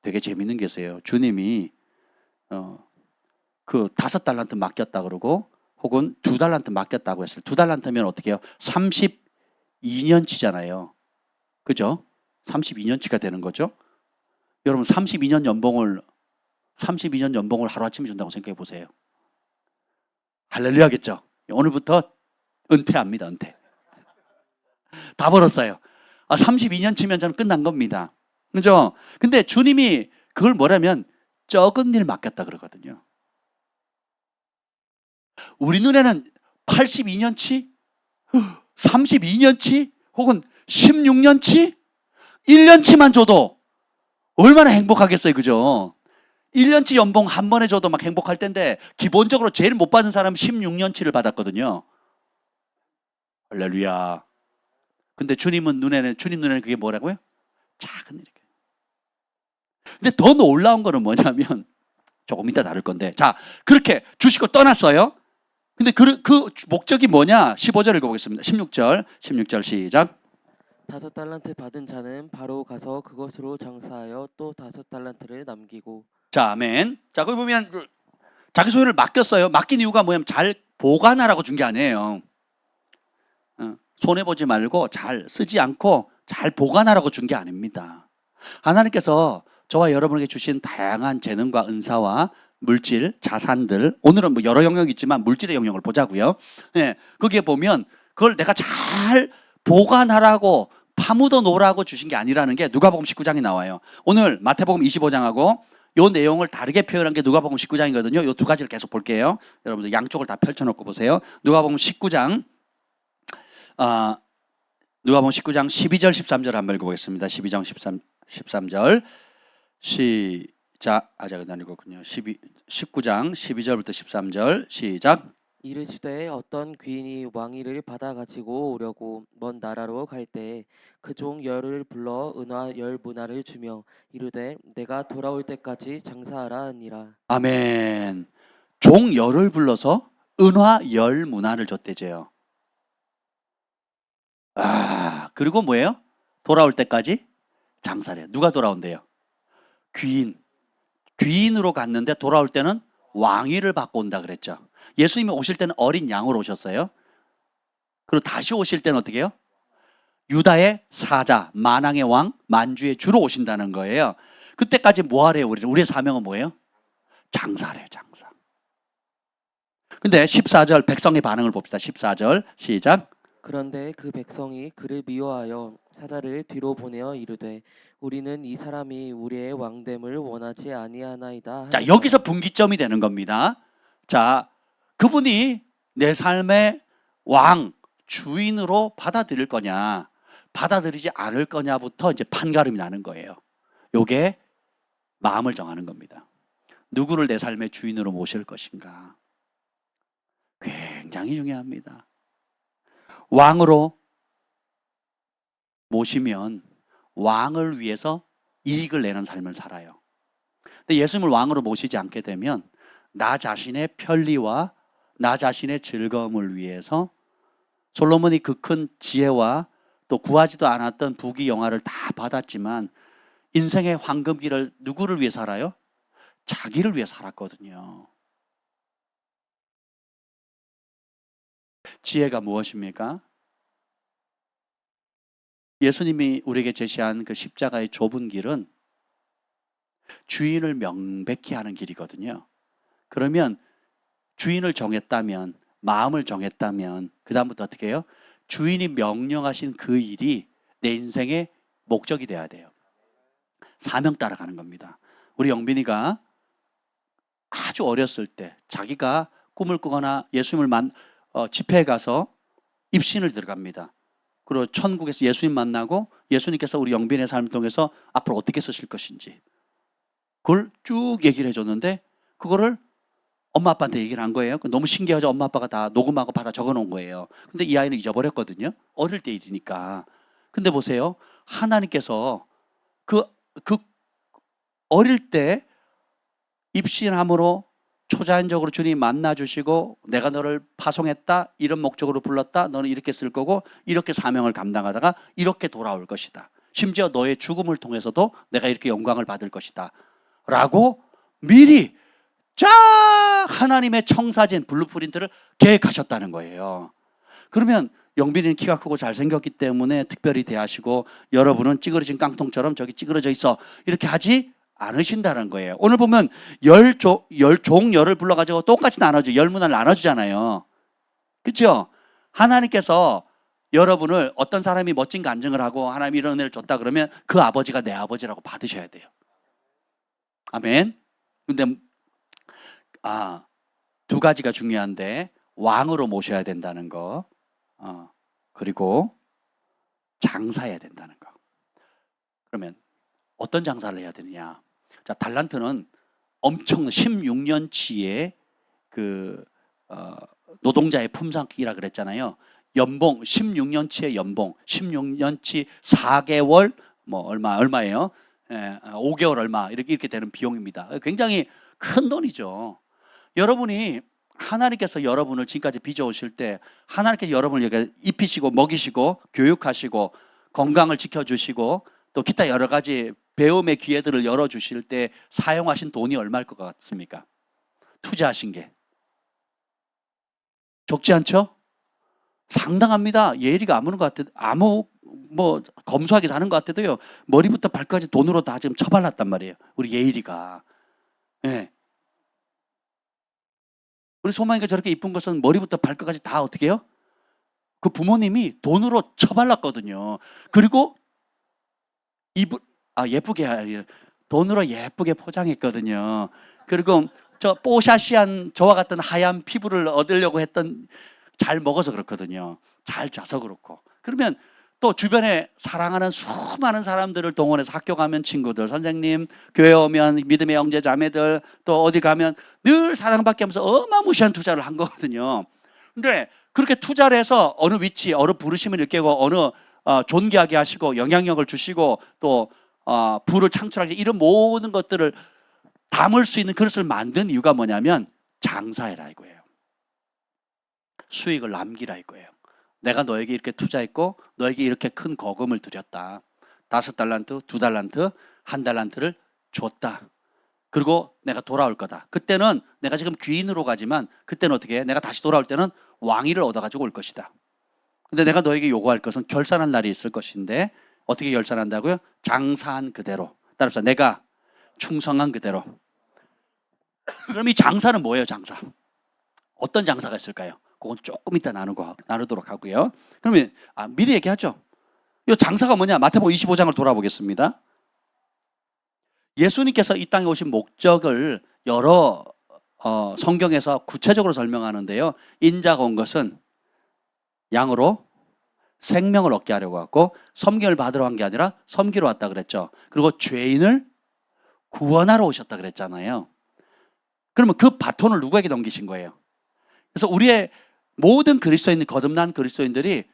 되게 재밌는 게 있어요. 주님이 그 5달란트 맡겼다 그러고 혹은 2달란트 맡겼다고 했어요. 2달란트면 어떻게 해요? 32년치잖아요. 그죠? 32년치가 되는 거죠. 여러분 32년 연봉을 하루아침에 준다고 생각해 보세요. 할렐루야겠죠? 오늘부터 은퇴합니다. 은퇴. 다 벌었어요. 32년치면 저는 끝난 겁니다. 그죠? 근데 주님이 그걸 뭐라면 적은 일 맡겼다 그러거든요. 우리 눈에는 82년치, 32년치, 혹은 16년치, 1년치만 줘도 얼마나 행복하겠어요. 그죠? 1년치 연봉 한 번에 줘도 막 행복할 텐데 기본적으로 제일 못 받은 사람은 16년치를 받았거든요. 할렐루야. 근데 주님 눈에는 그게 뭐라고요? 작은 일이에요. 근데 더 놀라운 거는 뭐냐면 조금 이따 다룰 건데, 자, 그렇게 주시고 떠났어요. 근데 그 목적이 뭐냐? 15절 읽어보겠습니다. 16절 시작. 5달란트 받은 자는 바로 가서 그것으로 장사하여 또 5달란트를 남기고. 자, 아멘. 자, 거기 보면 자기 소유를 맡겼어요. 맡긴 이유가 뭐냐면 잘 보관하라고 준 게 아니에요. 손해보지 말고 잘 쓰지 않고 잘 보관하라고 준 게 아닙니다. 하나님께서 저와 여러분에게 주신 다양한 재능과 은사와 물질, 자산들, 오늘은 뭐 여러 영역이 있지만 물질의 영역을 보자고요. 네, 거기에 보면 그걸 내가 잘 보관하라고 파묻어 놓으라고 주신 게 아니라는 게 누가복음 19장에 나와요. 오늘 마태복음 25장하고 요 내용을 다르게 표현한 게 누가복음 19장이거든요. 요 두 가지를 계속 볼게요. 여러분들 양쪽을 다 펼쳐놓고 보세요. 누가복음 19장 누가복음 19장 12절 13절 한번 읽어보겠습니다. 12장 13절 시작. 잠깐 읽었군요. 19장 12절부터 13절 시작. 이르시되 어떤 귀인이 왕위를 받아 가지고 오려고 먼 나라로 갈 때에 그 종 열을 불러 은화 열 문화를 주며 이르되 내가 돌아올 때까지 장사하라 하니라. 아멘. 종 열을 불러서 은화 열 문화를 줬대제요. 그리고 뭐예요? 돌아올 때까지 장사래요. 누가 돌아온대요? 귀인으로 갔는데 돌아올 때는 왕위를 받고 온다 그랬죠. 예수님이 오실 때는 어린 양으로 오셨어요. 그리고 다시 오실 때는 어떻게 해요? 유다의 사자, 만왕의 왕, 만주의 주로 오신다는 거예요. 그때까지 뭐 하래요? 우리의 사명은 뭐예요? 장사래요, 장사. 근데 14절 백성의 반응을 봅시다. 14절 시작. 그런데 그 백성이 그를 미워하여 사자를 뒤로 보내어 이르되 우리는 이 사람이 우리의 왕됨을 원하지 아니하나이다. 자, 하니라. 여기서 분기점이 되는 겁니다. 자, 그분이 내 삶의 왕, 주인으로 받아들일 거냐, 받아들이지 않을 거냐부터 이제 판가름이 나는 거예요. 요게 마음을 정하는 겁니다. 누구를 내 삶의 주인으로 모실 것인가. 굉장히 중요합니다. 왕으로 모시면 왕을 위해서 이익을 내는 삶을 살아요. 근데 예수님을 왕으로 모시지 않게 되면 나 자신의 편리와 나 자신의 즐거움을 위해서 솔로몬이 그 큰 지혜와 또 구하지도 않았던 부귀 영화를 다 받았지만 인생의 황금기를 누구를 위해 살아요? 자기를 위해 살았거든요. 지혜가 무엇입니까? 예수님이 우리에게 제시한 그 십자가의 좁은 길은 주인을 명백히 하는 길이거든요. 그러면 주인을 정했다면, 마음을 정했다면 그 다음부터 어떻게 해요? 주인이 명령하신 그 일이 내 인생의 목적이 돼야 돼요. 사명 따라가는 겁니다. 우리 영빈이가 아주 어렸을 때 자기가 꿈을 꾸거나 예수님을 집회에 가서 입신을 들어갑니다. 그리고 천국에서 예수님 만나고 예수님께서 우리 영빈의 삶을 통해서 앞으로 어떻게 쓰실 것인지 그걸 쭉 얘기를 해줬는데 그거를 엄마 아빠한테 얘기를 한 거예요. 너무 신기하죠. 엄마 아빠가 다 녹음하고 받아 적어놓은 거예요. 근데 이 아이는 잊어버렸거든요. 어릴 때 일이니까. 근데 보세요. 하나님께서 그 어릴 때 입신함으로 초자연적으로 주님 만나주시고 내가 너를 파송했다. 이런 목적으로 불렀다. 너는 이렇게 쓸 거고 이렇게 사명을 감당하다가 이렇게 돌아올 것이다. 심지어 너의 죽음을 통해서도 내가 이렇게 영광을 받을 것이다. 라고 미리 쫙 하나님의 청사진 블루프린트를 계획하셨다는 거예요. 그러면 영빈이는 키가 크고 잘생겼기 때문에 특별히 대하시고 여러분은 찌그러진 깡통처럼 저기 찌그러져 있어 이렇게 하지 않으신다는 거예요. 오늘 보면 종 열을 불러가지고 똑같이 나눠줘. 열 문화를 나눠주잖아요. 그렇죠? 하나님께서 여러분을 어떤 사람이 멋진 간증을 하고 하나님이 이런 은혜를 줬다 그러면 그 아버지가 내 아버지라고 받으셔야 돼요. 아멘. 근데 두 가지가 중요한데 왕으로 모셔야 된다는 거, 그리고 장사해야 된다는 거. 그러면 어떤 장사를 해야 되느냐? 자, 달란트는 엄청 16년치의 그 노동자의 품삯이라 그랬잖아요. 연봉 16년치의 연봉, 16년치 4개월 뭐 얼마예요? 5개월 얼마 이렇게 되는 비용입니다. 굉장히 큰 돈이죠. 여러분이 하나님께서 여러분을 지금까지 빚어오실 때 하나님께서 여러분을 이렇게 입히시고 먹이시고 교육하시고 건강을 지켜주시고 또 기타 여러 가지 배움의 기회들을 열어주실 때 사용하신 돈이 얼마일 것 같습니까? 투자하신 게 적지 않죠? 상당합니다. 예리가 아무는 것 같아도 뭐 검소하게 사는 것 같아도요 머리부터 발까지 돈으로 다 지금 처발랐단 말이에요. 우리 예일이가. 예. 우리 소망이가 저렇게 이쁜 것은 머리부터 발끝까지 다 어떻게 해요? 그 부모님이 돈으로 처발랐거든요. 그리고 예쁘게 돈으로 예쁘게 포장했거든요. 그리고 저 뽀샤시한 저와 같은 하얀 피부를 얻으려고 했던 잘 먹어서 그렇거든요. 잘 자서 그렇고. 그러면 또 주변에 사랑하는 수많은 사람들을 동원해서 학교 가면 친구들, 선생님, 교회 오면 믿음의 형제 자매들, 또 어디 가면 늘 사랑받게 하면서 어마무시한 투자를 한 거거든요. 근데 그렇게 투자를 해서 어느 위치, 어느 부르심을 일깨고 어느 존귀하게 하시고 영향력을 주시고 또 부를 창출하게 이런 모든 것들을 담을 수 있는 그릇을 만든 이유가 뭐냐면 장사해라 이거예요. 수익을 남기라 이거예요. 내가 너에게 이렇게 투자했고 너에게 이렇게 큰 거금을 들였다. 5달란트, 2달란트, 1달란트를 줬다. 그리고 내가 돌아올 거다. 그때는 내가 지금 귀인으로 가지만 그때는 어떻게 해? 내가 다시 돌아올 때는 왕위를 얻어가지고 올 것이다. 근데 내가 너에게 요구할 것은 결산할 날이 있을 것인데 어떻게 결산한다고요? 장사한 그대로. 따라서 내가 충성한 그대로. 그럼 이 장사는 뭐예요? 장사. 어떤 장사가 있을까요? 그건 조금 이따 나누도록 하고요. 그러면 미리 얘기하죠. 이 장사가 뭐냐? 마태복음 25장을 돌아보겠습니다. 예수님께서 이 땅에 오신 목적을 여러 성경에서 구체적으로 설명하는데요. 인자가 온 것은 양으로 생명을 얻게 하려고 왔고 섬김을 받으러 간 게 아니라 섬기러 왔다 그랬죠. 그리고 죄인을 구원하러 오셨다 그랬잖아요. 그러면 그 바톤을 누구에게 넘기신 거예요? 그래서 우리의 모든 그리스도인, 거듭난 그리스도인들이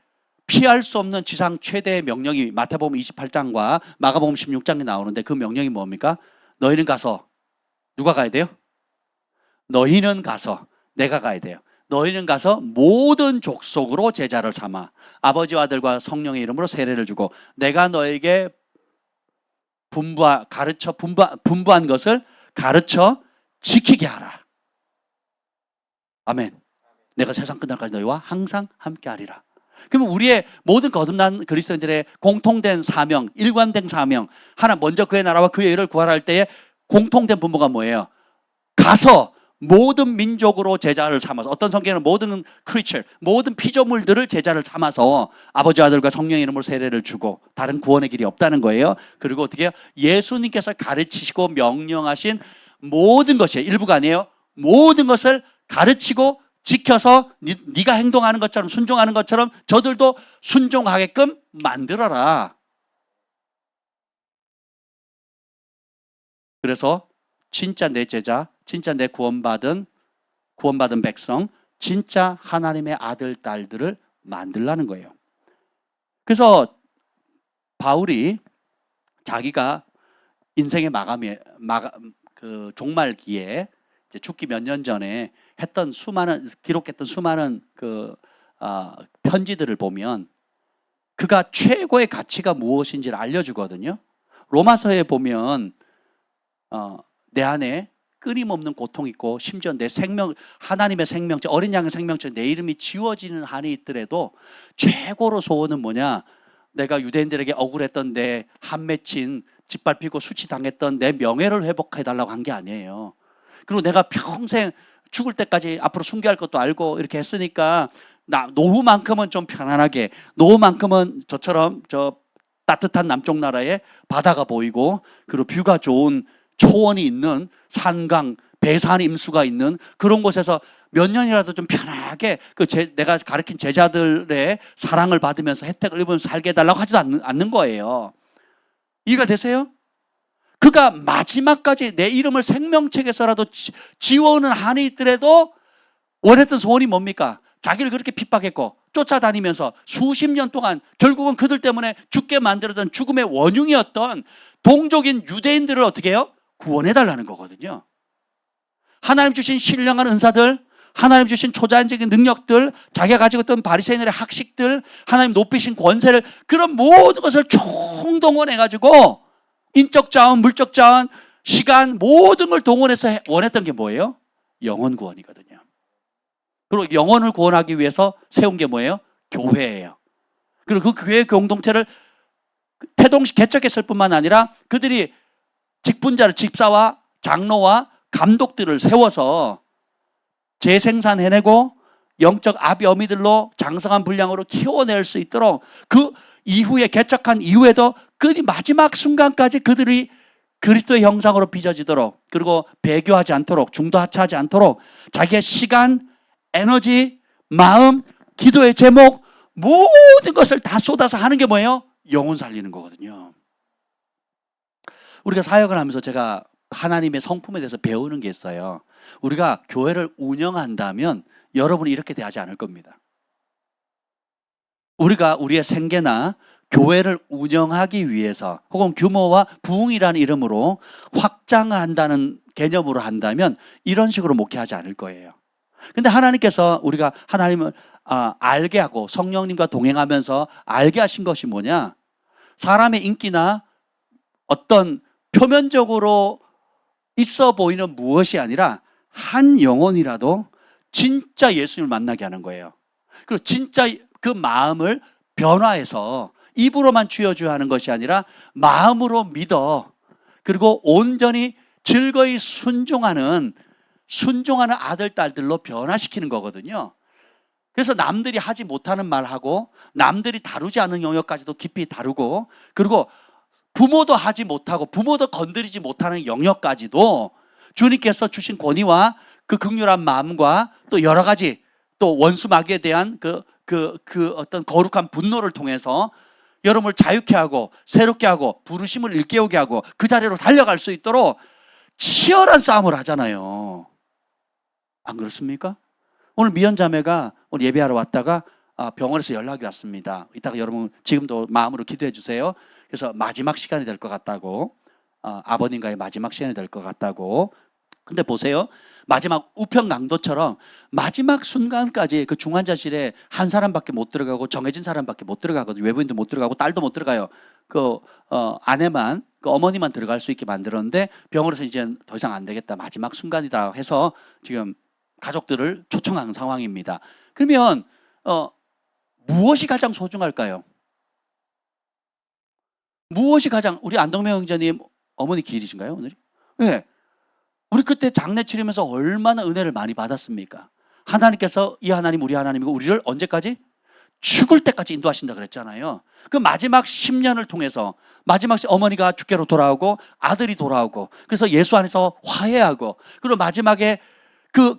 피할 수 없는 지상 최대의 명령이 마태복음 28장과 마가복음 16장에 나오는데 그 명령이 뭡니까? 너희는 가서 누가 가야 돼요? 너희는 가서 내가 가야 돼요. 너희는 가서 모든 족속으로 제자를 삼아 아버지와 아들과 성령의 이름으로 세례를 주고 내가 너에게 분부한 것을 가르쳐 지키게 하라. 아멘. 내가 세상 끝날까지 너희와 항상 함께하리라. 그러면 우리의 모든 거듭난 그리스도인들의 공통된 사명, 일관된 사명, 하나 먼저 그의 나라와 그의 의를 구하라 할 때에 공통된 분모가 뭐예요? 가서 모든 민족으로 제자를 삼아서 어떤 성경에는 모든 크리처, 모든 피조물들을 제자를 삼아서 아버지 아들과 성령의 이름으로 세례를 주고 다른 구원의 길이 없다는 거예요. 그리고 어떻게 해요? 예수님께서 가르치시고 명령하신 모든 것이에요. 일부가 아니에요. 모든 것을 가르치고 지켜서 네가 행동하는 것처럼 순종하는 것처럼 저들도 순종하게끔 만들어라. 그래서 진짜 내 제자, 진짜 내 구원받은 백성, 진짜 하나님의 아들, 딸들을 만들라는 거예요. 그래서 바울이 자기가 인생의 종말기에 죽기 몇 년 전에 기록했던 수많은 편지들을 보면 그가 최고의 가치가 무엇인지를 알려주거든요. 로마서에 보면 내 안에 끊임없는 고통이 있고 심지어 내 생명, 하나님의 생명체, 어린 양의 생명체, 내 이름이 지워지는 한이 있더라도 최고로 소원은 뭐냐? 내가 유대인들에게 억울했던 내 한 맺힌 짓밟히고 수치당했던 내 명예를 회복해달라고 한 게 아니에요. 그리고 내가 평생 죽을 때까지 앞으로 순교할 것도 알고 이렇게 했으니까 노후만큼은 좀 편안하게, 노후만큼은 저처럼 저 따뜻한 남쪽 나라에 바다가 보이고 그리고 뷰가 좋은 초원이 있는 산강, 배산 임수가 있는 그런 곳에서 몇 년이라도 좀 편하게 내가 가르친 제자들의 사랑을 받으면서 혜택을 입으면서 살게 해달라고 하지도 않는 거예요. 이해가 되세요? 그가 마지막까지 내 이름을 생명책에서라도 지워오는 한이 있더라도 원했던 소원이 뭡니까? 자기를 그렇게 핍박했고 쫓아다니면서 수십 년 동안 결국은 그들 때문에 죽게 만들었던 죽음의 원흉이었던 동족인 유대인들을 어떻게 해요? 구원해달라는 거거든요. 하나님 주신 신령한 은사들, 하나님 주신 초자연적인 능력들, 자기가 가지고 있던 바리새인들의 학식들, 하나님 높이신 권세를, 그런 모든 것을 총동원해가지고 인적 자원, 물적 자원, 시간, 모든 걸 동원해서 원했던 게 뭐예요? 영혼 구원이거든요. 그리고 영혼을 구원하기 위해서 세운 게 뭐예요? 교회예요. 그리고 그 교회 공동체를 태동식 개척했을 뿐만 아니라 그들이 직분자를, 집사와 장로와 감독들을 세워서 재생산해내고 영적 아비 어미들로 장성한 분량으로 키워낼 수 있도록, 그 이후에 개척한 이후에도 그 마지막 순간까지 그들이 그리스도의 형상으로 빚어지도록, 그리고 배교하지 않도록, 중도하차하지 않도록 자기의 시간, 에너지, 마음, 기도의 제목, 모든 것을 다 쏟아서 하는 게 뭐예요? 영혼 살리는 거거든요. 우리가 사역을 하면서 제가 하나님의 성품에 대해서 배우는 게 있어요. 우리가 교회를 운영한다면 여러분이 이렇게 대하지 않을 겁니다. 우리가 우리의 생계나 교회를 운영하기 위해서 혹은 규모와 부흥이라는 이름으로 확장을 한다는 개념으로 한다면 이런 식으로 목회하지 않을 거예요. 근데 하나님께서 우리가 하나님을 알게 하고 성령님과 동행하면서 알게 하신 것이 뭐냐? 사람의 인기나 어떤 표면적으로 있어 보이는 무엇이 아니라 한 영혼이라도 진짜 예수님을 만나게 하는 거예요. 그리고 진짜 그 마음을 변화해서 입으로만 쥐어줘야 하는 것이 아니라 마음으로 믿어, 그리고 온전히 즐거이 순종하는 아들, 딸들로 변화시키는 거거든요. 그래서 남들이 하지 못하는 말하고 남들이 다루지 않은 영역까지도 깊이 다루고, 그리고 부모도 하지 못하고 부모도 건드리지 못하는 영역까지도 주님께서 주신 권위와 그 긍휼한 마음과 또 여러 가지 또 원수 마귀에 대한 그 어떤 거룩한 분노를 통해서 여러분을 자유케 하고 새롭게 하고 부르심을 일깨우게 하고 그 자리로 달려갈 수 있도록 치열한 싸움을 하잖아요. 안 그렇습니까? 오늘 미연 자매가 오늘 예배하러 왔다가 병원에서 연락이 왔습니다. 이따가 여러분 지금도 마음으로 기도해 주세요. 그래서 마지막 시간이 될 것 같다고, 아버님과의 마지막 시간이 될 것 같다고. 근데 보세요, 마지막 우편 강도처럼 마지막 순간까지 그 중환자실에 한 사람밖에 못 들어가고 정해진 사람밖에 못 들어가거든요. 외부인도 못 들어가고 딸도 못 들어가요. 그 아내만, 그 어머니만 들어갈 수 있게 만들었는데 병원에서 이제 더 이상 안 되겠다, 마지막 순간이다 해서 지금 가족들을 초청한 상황입니다. 그러면 무엇이 가장 소중할까요? 무엇이 가장, 우리 안동명 형제님 어머니 기일이신가요 오늘이? 네. 우리 그때 장례 치르면서 얼마나 은혜를 많이 받았습니까? 하나님께서, 이 하나님 우리 하나님이고 우리를 언제까지? 죽을 때까지 인도하신다 그랬잖아요. 그 마지막 10년을 통해서 마지막 어머니가 주께로 돌아오고 아들이 돌아오고, 그래서 예수 안에서 화해하고, 그리고 마지막에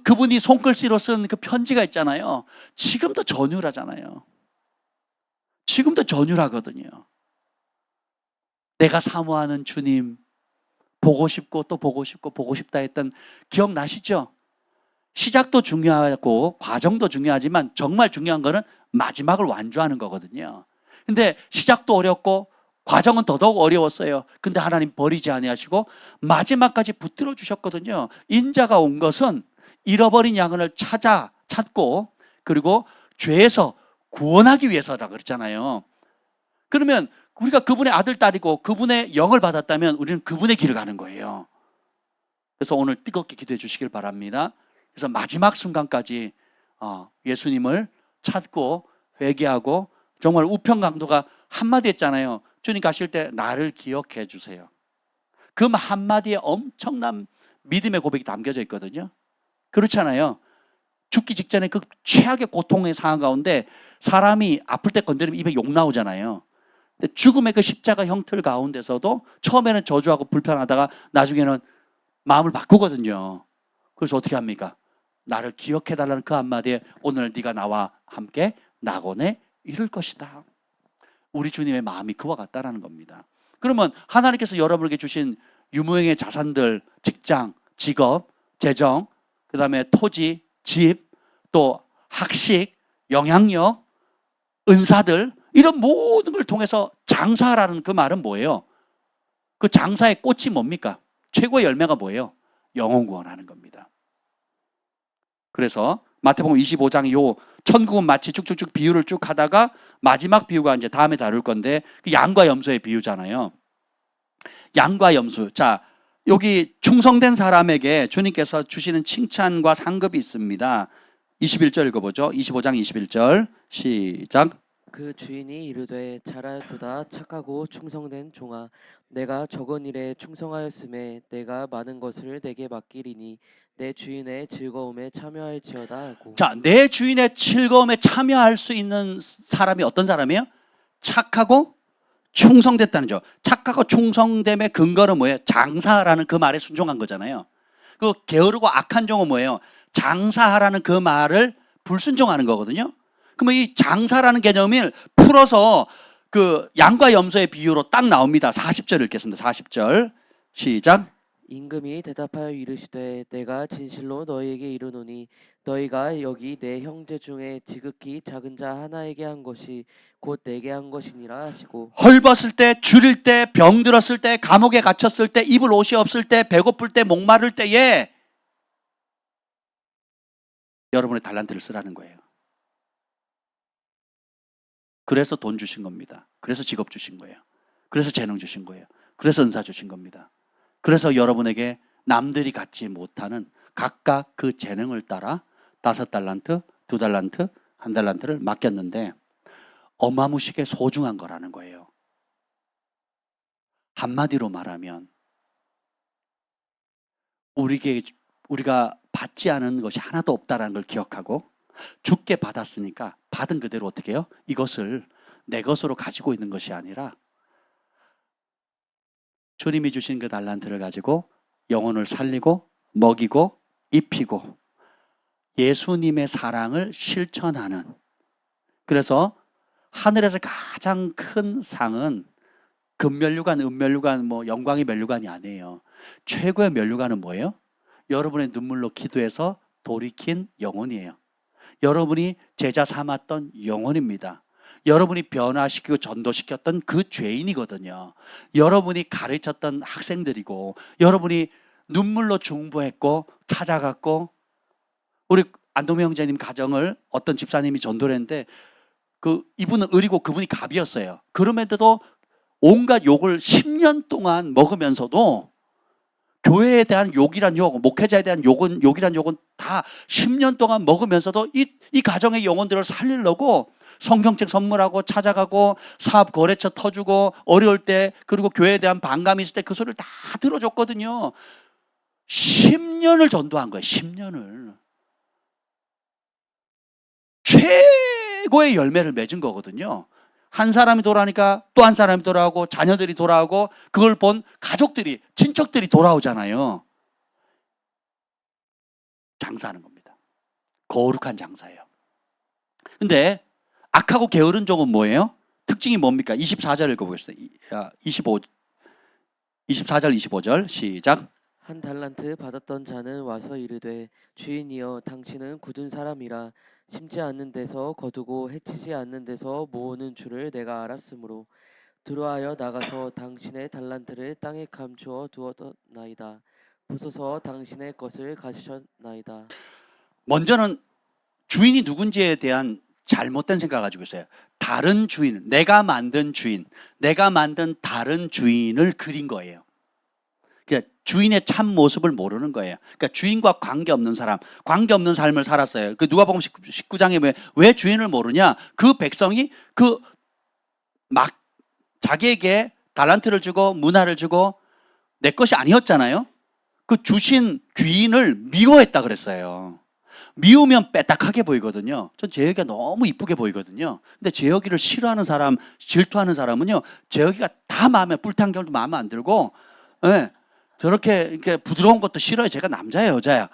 그분이 손글씨로 쓴 그 편지가 있잖아요. 지금도 전율하잖아요. 지금도 전율하거든요. 내가 사모하는 주님, 보고 싶고 또 보고 싶고 보고 싶다 했던, 기억나시죠? 시작도 중요하고 과정도 중요하지만 정말 중요한 거는 마지막을 완주하는 거거든요. 근데 시작도 어렵고 과정은 더더욱 어려웠어요. 근데 하나님 버리지 아니하시고 마지막까지 붙들어 주셨거든요. 인자가 온 것은 잃어버린 양을 찾고 그리고 죄에서 구원하기 위해서라 그랬잖아요. 그러면 우리가 그분의 아들, 딸이고 그분의 영을 받았다면 우리는 그분의 길을 가는 거예요. 그래서 오늘 뜨겁게 기도해 주시길 바랍니다. 그래서 마지막 순간까지 예수님을 찾고 회개하고, 정말 우편 강도가 한마디 했잖아요. 주님 가실 때 나를 기억해 주세요. 그 한마디에 엄청난 믿음의 고백이 담겨져 있거든요. 그렇잖아요. 죽기 직전에 그 최악의 고통의 상황 가운데 사람이 아플 때 건드리면 입에 욕 나오잖아요. 죽음의 그 십자가 형틀 가운데서도 처음에는 저주하고 불편하다가 나중에는 마음을 바꾸거든요. 그래서 어떻게 합니까? 나를 기억해달라는 그 한마디에 오늘 네가 나와 함께 낙원에 이룰 것이다. 우리 주님의 마음이 그와 같다라는 겁니다. 그러면 하나님께서 여러분에게 주신 유무형의 자산들, 직장, 직업, 재정, 그 다음에 토지, 집, 또 학식, 영향력, 은사들 이런 모든 걸 통해서 장사하라는 그 말은 뭐예요? 그 장사의 꽃이 뭡니까? 최고의 열매가 뭐예요? 영혼 구원하는 겁니다. 그래서 마태복음 25장 요 천국은 마치 쭉쭉쭉 비유를 쭉 하다가 마지막 비유가 이제 다음에 다룰 건데 그 양과 염소의 비유잖아요. 양과 염소. 자, 여기 충성된 사람에게 주님께서 주시는 칭찬과 상급이 있습니다. 21절 읽어보죠. 25장 21절 시작. 그 주인이 이르되 잘하였도다 착하고 충성된 종아 내가 적은 일에 충성하였음에 내가 많은 것을 내게 맡기리니 내 주인의 즐거움에 참여할지어다 하고. 자, 내 주인의 즐거움에 참여할 수 있는 사람이 어떤 사람이에요? 착하고 충성됐다는 죠. 착하고 충성됨의 근거는 뭐예요? 장사하라는 그 말에 순종한 거잖아요. 그 게으르고 악한 종은 뭐예요? 장사하라는 그 말을 불순종하는 거거든요. 그러면 이 장사라는 개념을 풀어서 그 양과 염소의 비유로 딱 나옵니다. 40절 읽겠습니다. 40절 시작. 임금이 대답하여 이르시되 내가 진실로 너희에게 이르노니 너희가 여기 내 형제 중에 지극히 작은 자 하나에게 한 것이 곧 내게 한 것이니라 하시고. 헐벗을 때, 줄일 때, 병들었을 때, 감옥에 갇혔을 때, 입을 옷이 없을 때, 배고플 때, 목마를 때에 여러분의 달란트를 쓰라는 거예요. 그래서 돈 주신 겁니다. 그래서 직업 주신 거예요. 그래서 재능 주신 거예요. 그래서 은사 주신 겁니다. 그래서 여러분에게 남들이 갖지 못하는 각각 그 재능을 따라 5달란트, 2달란트, 1달란트를 맡겼는데 어마무시게 소중한 거라는 거예요. 한마디로 말하면 우리가 받지 않은 것이 하나도 없다는 걸 기억하고 주께 받았으니까 받은 그대로 어떻게 해요? 이것을 내 것으로 가지고 있는 것이 아니라 주님이 주신 그 달란트를 가지고 영혼을 살리고 먹이고 입히고 예수님의 사랑을 실천하는. 그래서 하늘에서 가장 큰 상은 금면류관, 은면류관, 뭐 영광의 면류관이 아니에요. 최고의 면류관은 뭐예요? 여러분의 눈물로 기도해서 돌이킨 영혼이에요. 여러분이 제자 삼았던 영혼입니다. 여러분이 변화시키고 전도시켰던 그 죄인이거든요. 여러분이 가르쳤던 학생들이고 여러분이 눈물로 중보했고 찾아갔고. 우리 안동명 형제님 가정을 어떤 집사님이 전도를 했는데 이분은 을이고 그분이 갑이었어요. 그럼에도 온갖 욕을 10년 동안 먹으면서도 교회에 대한 욕이란 욕, 목회자에 대한 욕이란 욕은 다 10년 동안 먹으면서도 이 가정의 영혼들을 살리려고 성경책 선물하고 찾아가고 사업 거래처 터주고 어려울 때 그리고 교회에 대한 반감이 있을 때 그 소리를 다 들어줬거든요. 10년을 전도한 거예요. 10년을. 최고의 열매를 맺은 거거든요. 한 사람이 돌아오니까 또 한 사람이 돌아오고 자녀들이 돌아오고 그걸 본 가족들이, 친척들이 돌아오잖아요. 장사하는 겁니다. 거룩한 장사예요. 근데 악하고 게으른 종은 뭐예요? 특징이 뭡니까? 24절 읽어보겠습니다. 24절 25절 시작. 한 달란트 받았던 자는 와서 이르되 주인이여 당신은 굳은 사람이라 심지 않는 데서 거두고 해치지 않는 데서 모으는 줄을 내가 알았으므로 들어하여 나가서 당신의 달란트를 땅에 감추어 두었나이다. 부서서 당신의 것을 가지셨나이다. 먼저는 주인이 누군지에 대한 잘못된 생각을 가지고 있어요. 다른 주인, 내가 만든 주인, 내가 만든 다른 주인을 그린 거예요. 그러니까 주인의 참 모습을 모르는 거예요. 그러니까 주인과 관계없는 사람, 관계없는 삶을 살았어요. 그 누가복음 19장에 왜 주인을 모르냐? 그 백성이 막 자기에게 달란트를 주고 문화를 주고 내 것이 아니었잖아요. 그 주신 귀인을 미워했다 그랬어요. 미우면 빼딱하게 보이거든요. 전 제여기가 너무 이쁘게 보이거든요. 근데 제여기를 싫어하는 사람, 질투하는 사람은요, 제여기가 다 마음에, 뿔탕경도 마음에 안 들고, 네, 저렇게 이렇게 부드러운 것도 싫어요. 제가 남자야, 여자야.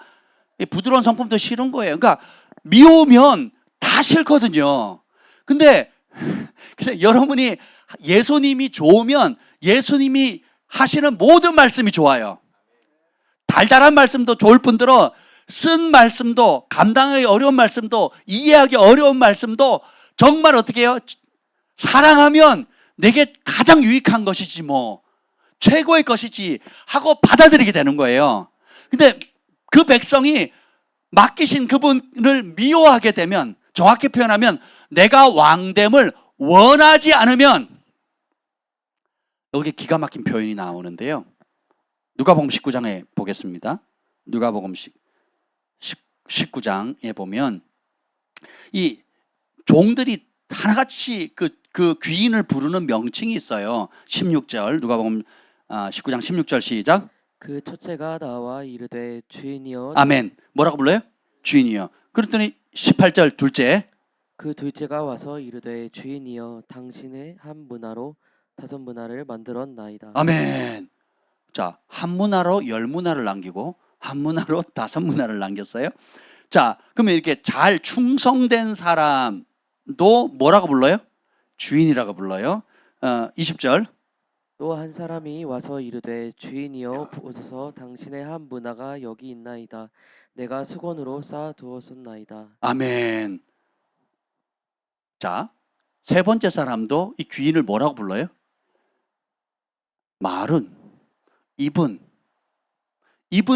부드러운 성품도 싫은 거예요. 그러니까 미우면 다 싫거든요. 근데 그래서 여러분이 예수님이 좋으면 예수님이 하시는 모든 말씀이 좋아요. 달달한 말씀도 좋을 뿐더러 쓴 말씀도, 감당하기 어려운 말씀도, 이해하기 어려운 말씀도 정말 어떻게 해요? 사랑하면 내게 가장 유익한 것이지 뭐 최고의 것이지 하고 받아들이게 되는 거예요. 근데 그 백성이 맡기신 그분을 미워하게 되면, 정확히 표현하면 내가 왕됨을 원하지 않으면, 여기 기가 막힌 표현이 나오는데요. 누가복음 19장에 보겠습니다. 누가복음 19장에 보면 이 종들이 하나같이 그 귀인을 부르는 명칭이 있어요. 16절, 누가복음 19장 16절 시작. 그 첫째가 나와 이르되 주인이여. 아멘. 뭐라고 불러요? 주인이요. 그랬더니 18절 둘째. 그 둘째가 와서 이르되 주인이여 당신의 한 문화로 5문화를 만들었나이다. 아멘. 자, 한 문화로 10문화를 남기고 한 문화로 5문화를 남겼어요. 자, 그러면 이렇게 잘 충성된 사람도 뭐라고 불러요? 주인이라고 불러요. 20절. 또 한 사람이 와서 이르되 주인이여 보소서 당신의 한 문화가 여기 있나이다. 내가 수건으로 쌓아 두었었나이다. 아멘. 자, 세 번째 사람도 이 귀인을 뭐라고 불러요? 말은 이분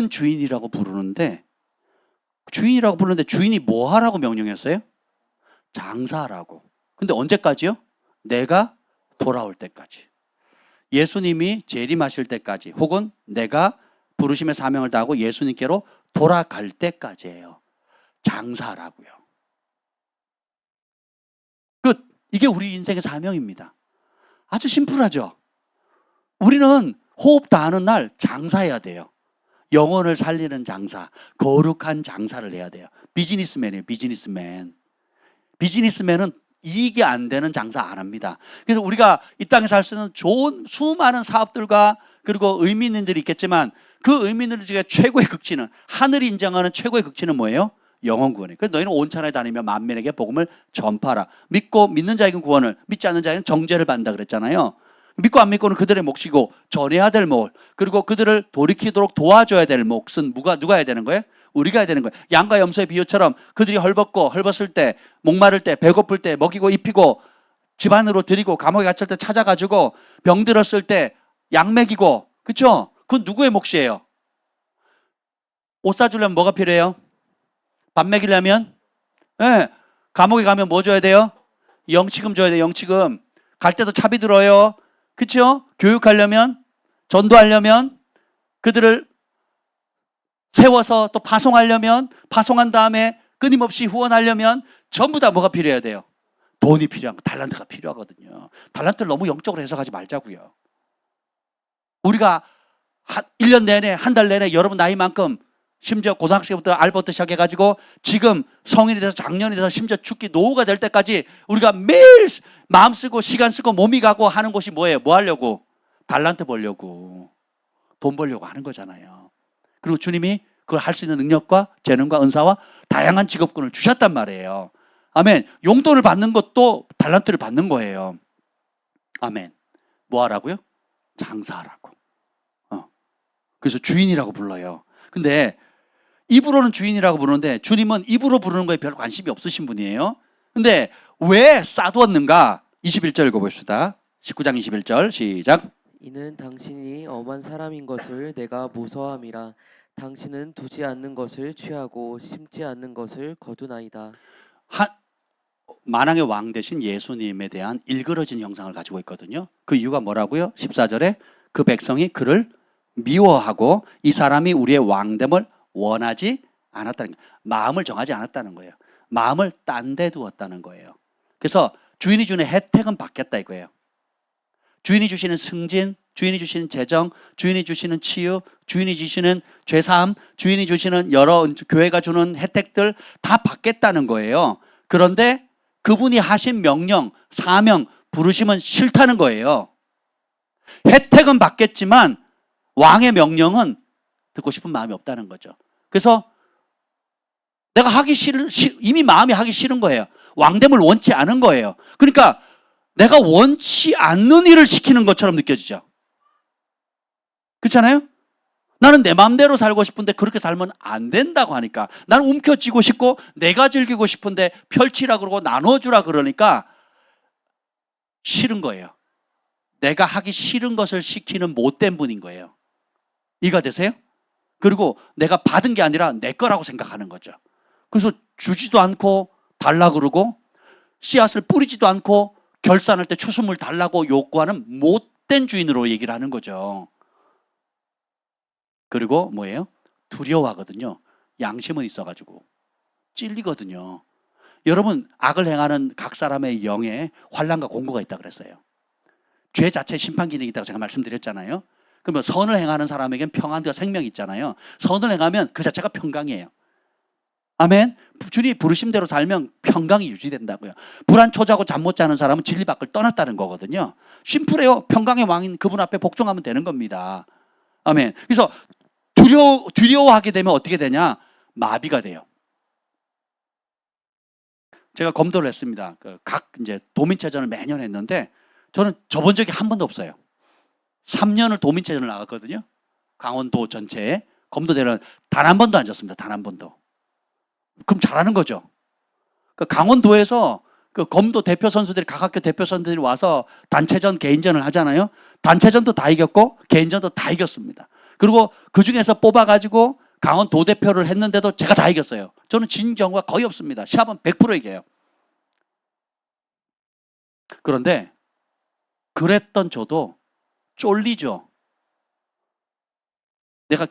주인이라고 부르는데, 주인이 뭐 하라고 명령했어요? 장사하라고. 근데 언제까지요? 내가 돌아올 때까지. 예수님이 재림하실 때까지, 혹은 내가 부르심의 사명을 다하고 예수님께로 돌아갈 때까지예요. 장사하라고요. 끝. 이게 우리 인생의 사명입니다. 아주 심플하죠? 우리는 호흡 다하는 날 장사해야 돼요. 영혼을 살리는 장사, 거룩한 장사를 해야 돼요. 비즈니스맨이에요. 비즈니스맨은 이익이 안 되는 장사 안 합니다. 그래서 우리가 이 땅에 살 수 있는 좋은 수많은 사업들과 그리고 의미인들이 있겠지만, 그 의미인들 중에 최고의 극치는, 하늘이 인정하는 최고의 극치는 뭐예요? 영혼 구원이에요. 그래서 너희는 온 천하에 다니며 만민에게 복음을 전파하라. 믿는 자에게는 구원을, 믿지 않는 자에게는 정죄를 받는다 그랬잖아요. 믿고 안 믿고는 그들의 몫이고, 전해야 될 몫, 그리고 그들을 돌이키도록 도와줘야 될 몫은 누가 해야 되는 거예요? 우리가 해야 되는 거예요. 양과 염소의 비유처럼 그들이 헐벗을 때, 목마를 때, 배고플 때 먹이고 입히고, 집안으로 들이고, 감옥에 갇힐 때 찾아가지고, 병들었을 때 약 먹이고, 그렇죠? 그건 누구의 몫이에요? 옷 사주려면 뭐가 필요해요? 밥 먹이려면? 네. 감옥에 가면 뭐 줘야 돼요? 영치금 줘야 돼요. 영치금. 갈 때도 차비 들어요. 그렇죠? 교육하려면, 전도하려면, 그들을 세워서 또 파송하려면, 파송한 다음에 끊임없이 후원하려면 전부 다 뭐가 필요해야 돼요? 돈이 필요한 거, 달란트가 필요하거든요. 달란트를 너무 영적으로 해석하지 말자고요. 우리가 1년 내내, 한 달 내내 여러분 나이만큼, 심지어 고등학생부터 알바부터 시작해가지고 지금 성인이 돼서 장년이 돼서 심지어 죽기 노후가 될 때까지 우리가 매일 마음 쓰고 시간 쓰고 몸이 가고 하는 것이 뭐예요? 뭐 하려고? 달란트 벌려고, 돈 벌려고 하는 거잖아요. 그리고 주님이 그걸 할 수 있는 능력과 재능과 은사와 다양한 직업군을 주셨단 말이에요. 아멘. 용돈을 받는 것도 달란트를 받는 거예요. 아멘. 뭐 하라고요? 장사하라고. 그래서 주인이라고 불러요. 근데 입으로는 주인이라고 부르는데, 주님은 입으로 부르는 거에 별 관심이 없으신 분이에요. 근데 왜 쌓아두었는가? 21절 읽어봅시다. 19장 21절 시작. 이는 당신이 엄한 사람인 것을 내가 무서함이라. 당신은 두지 않는 것을 취하고 심지 않는 것을 거두나이다. 만왕의 왕 되신 예수님에 대한 일그러진 형상을 가지고 있거든요. 그 이유가 뭐라고요? 14절에 그 백성이 그를 미워하고 이 사람이 우리의 왕됨을 원하지 않았다는 거예요. 마음을 정하지 않았다는 거예요. 마음을 딴 데 두었다는 거예요. 그래서 주인이 주는 혜택은 받겠다 이거예요. 주인이 주시는 승진, 주인이 주시는 재정, 주인이 주시는 치유, 주인이 주시는 죄사함, 주인이 주시는 여러 교회가 주는 혜택들 다 받겠다는 거예요. 그런데 그분이 하신 명령, 사명, 부르심은 싫다는 거예요. 혜택은 받겠지만 왕의 명령은 듣고 싶은 마음이 없다는 거죠. 그래서 내가 이미 마음이 하기 싫은 거예요. 왕됨을 원치 않은 거예요. 그러니까 내가 원치 않는 일을 시키는 것처럼 느껴지죠. 그렇잖아요? 나는 내 마음대로 살고 싶은데 그렇게 살면 안 된다고 하니까, 나는 움켜쥐고 싶고 내가 즐기고 싶은데 펼치라 그러고 나눠주라 그러니까 싫은 거예요. 내가 하기 싫은 것을 시키는 못된 분인 거예요. 이해가 되세요? 그리고 내가 받은 게 아니라 내 거라고 생각하는 거죠. 그래서 주지도 않고 달라 그러고 씨앗을 뿌리지도 않고 결산할 때 추수물 달라고 요구하는 못된 주인으로 얘기를 하는 거죠. 그리고 뭐예요? 두려워하거든요. 양심은 있어가지고 찔리거든요. 여러분, 악을 행하는 각 사람의 영에 환난과 공고가 있다 그랬어요. 죄 자체 심판 기능이 있다고 제가 말씀드렸잖아요. 그러면 선을 행하는 사람에겐 평안과 생명이 있잖아요. 선을 행하면 그 자체가 평강이에요. 아멘. 주님 부르심대로 살면 평강이 유지된다고요. 불안 초자고 잠 못 자는 사람은 진리 밖을 떠났다는 거거든요. 심플해요. 평강의 왕인 그분 앞에 복종하면 되는 겁니다. 아멘. 그래서 두려워하게 되면 어떻게 되냐? 마비가 돼요. 제가 검도를 했습니다. 각 이제 도민체전을 매년 했는데 저는 접은 적이 한 번도 없어요. 3년을 도민체전을 나갔거든요. 강원도 전체에 검도대회는 단 한 번도 안 졌습니다. 단 한 번도. 그럼 잘하는 거죠. 강원도에서 그 검도 대표 선수들이, 각 학교 대표 선수들이 와서 단체전, 개인전을 하잖아요. 단체전도 다 이겼고 개인전도 다 이겼습니다. 그리고 그 중에서 뽑아가지고 강원도 대표를 했는데도 제가 다 이겼어요. 저는 진 경우가 거의 없습니다. 시합은 100% 이겨요. 그런데 그랬던 저도 쫄리죠. 내가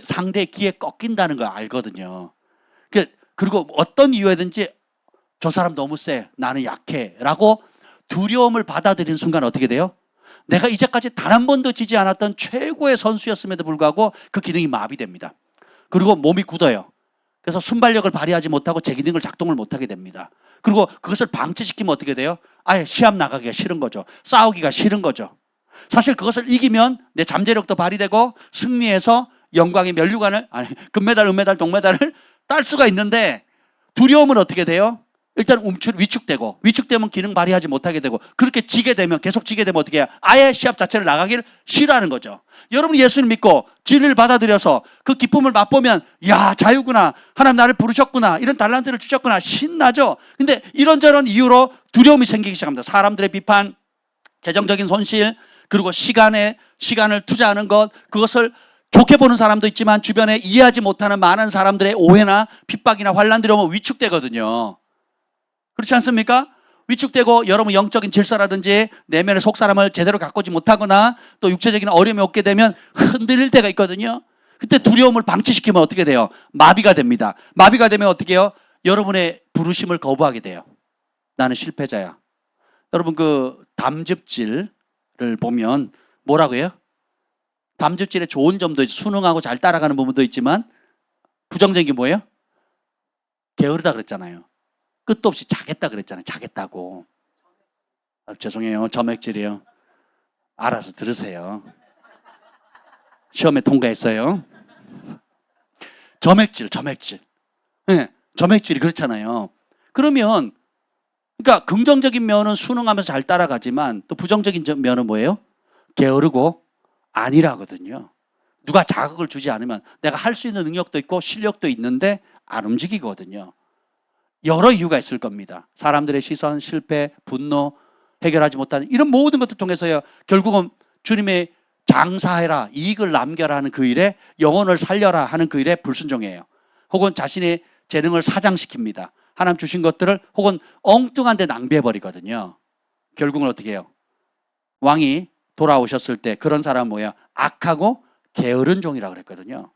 상대의 기에 꺾인다는 걸 알거든요. 그리고 어떤 이유에든지 저 사람 너무 세, 나는 약해 라고 두려움을 받아들이는 순간 어떻게 돼요? 내가 이제까지 단 한 번도 지지 않았던 최고의 선수였음에도 불구하고 그 기능이 마비됩니다. 그리고 몸이 굳어요. 그래서 순발력을 발휘하지 못하고 제 기능을 작동을 못하게 됩니다. 그리고 그것을 방치시키면 어떻게 돼요? 아예 시합 나가기가 싫은 거죠. 싸우기가 싫은 거죠. 사실 그것을 이기면 내 잠재력도 발휘되고 승리해서 영광의 면류관을, 금메달, 은메달, 동메달을 딸 수가 있는데, 두려움은 어떻게 돼요? 일단 위축되면 기능 발휘하지 못하게 되고, 그렇게 지게 되면, 계속 지게 되면 어떻게 해요? 아예 시합 자체를 나가기를 싫어하는 거죠. 여러분이 예수를 믿고 진리를 받아들여서 그 기쁨을 맛보면, 야, 자유구나, 하나님 나를 부르셨구나, 이런 달란트를 주셨구나, 신나죠. 근데 이런저런 이유로 두려움이 생기기 시작합니다. 사람들의 비판, 재정적인 손실, 그리고 시간을 투자하는 것, 그것을 좋게 보는 사람도 있지만 주변에 이해하지 못하는 많은 사람들의 오해나 핍박이나 환난들이 오면 위축되거든요. 그렇지 않습니까? 위축되고 여러분 영적인 질서라든지 내면의 속사람을 제대로 가꾸지 못하거나 또 육체적인 어려움이 오게 되면 흔들릴 때가 있거든요. 그때 두려움을 방치시키면 어떻게 돼요? 마비가 됩니다. 마비가 되면 어떻게 해요? 여러분의 부르심을 거부하게 돼요. 나는 실패자야. 여러분 그 담즙질을 보면 뭐라고 해요? 담즙질의 좋은 점도 순응하고 잘 따라가는 부분도 있지만 부정적인 게 뭐예요? 게으르다 그랬잖아요. 끝도 없이 자겠다 그랬잖아요. 자겠다고. 죄송해요. 점액질이요. 알아서 들으세요. 시험에 통과했어요. 점액질. 네, 점액질이 그렇잖아요. 그러면 그러니까 긍정적인 면은 순응하면서 잘 따라가지만 또 부정적인 면은 뭐예요? 게으르고 아니라거든요. 누가 자극을 주지 않으면 내가 할 수 있는 능력도 있고 실력도 있는데 안 움직이거든요. 여러 이유가 있을 겁니다. 사람들의 시선, 실패, 분노, 해결하지 못하는 이런 모든 것들 통해서요. 결국은 주님의 장사해라, 이익을 남겨라 하는 그 일에, 영혼을 살려라 하는 그 일에 불순종해요. 혹은 자신의 재능을 사장시킵니다. 하나님 주신 것들을 혹은 엉뚱한 데 낭비해버리거든요. 결국은 어떻게 해요? 왕이 돌아오셨을 때 그런 사람은 뭐예요? 악하고 게으른 종이라고 그랬거든요.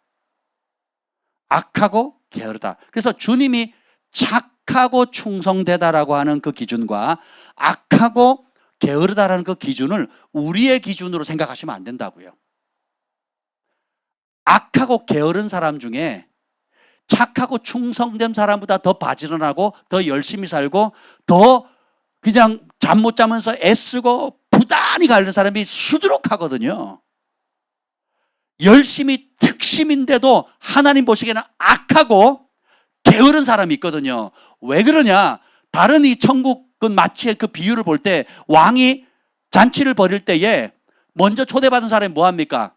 악하고 게으르다. 그래서 주님이 착하고 충성되다라고 하는 그 기준과 악하고 게으르다라는 그 기준을 우리의 기준으로 생각하시면 안 된다고요. 악하고 게으른 사람 중에 착하고 충성된 사람보다 더 바지런하고 더 열심히 살고 더 그냥 잠 못 자면서 애쓰고 부단히 가는 사람이 수두룩하거든요. 열심히 특심인데도 하나님 보시기에는 악하고 게으른 사람이 있거든요. 왜 그러냐? 다른 이 천국은 마치 그 비유를 볼 때 왕이 잔치를 벌일 때에 먼저 초대받은 사람이 뭐 합니까?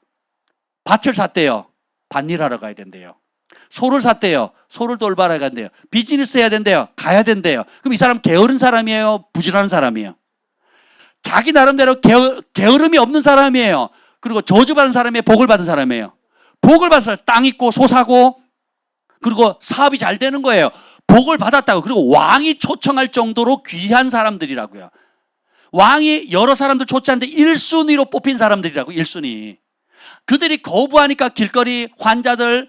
밭을 샀대요. 밭일하러 가야 된대요. 소를 샀대요. 소를 돌봐라 간대요. 비즈니스 해야 된대요. 가야 된대요. 그럼 이 사람 게으른 사람이에요? 부지런한 사람이에요? 자기 나름대로 게으름이 없는 사람이에요. 그리고 저주받은 사람이에요? 복을 받은 사람이에요? 복을 받은 사람, 땅 있고 소 사고 그리고 사업이 잘 되는 거예요. 복을 받았다고. 그리고 왕이 초청할 정도로 귀한 사람들이라고요. 왕이 여러 사람들 초청하는데 1순위로 뽑힌 사람들이라고. 1순위. 그들이 거부하니까 길거리 환자들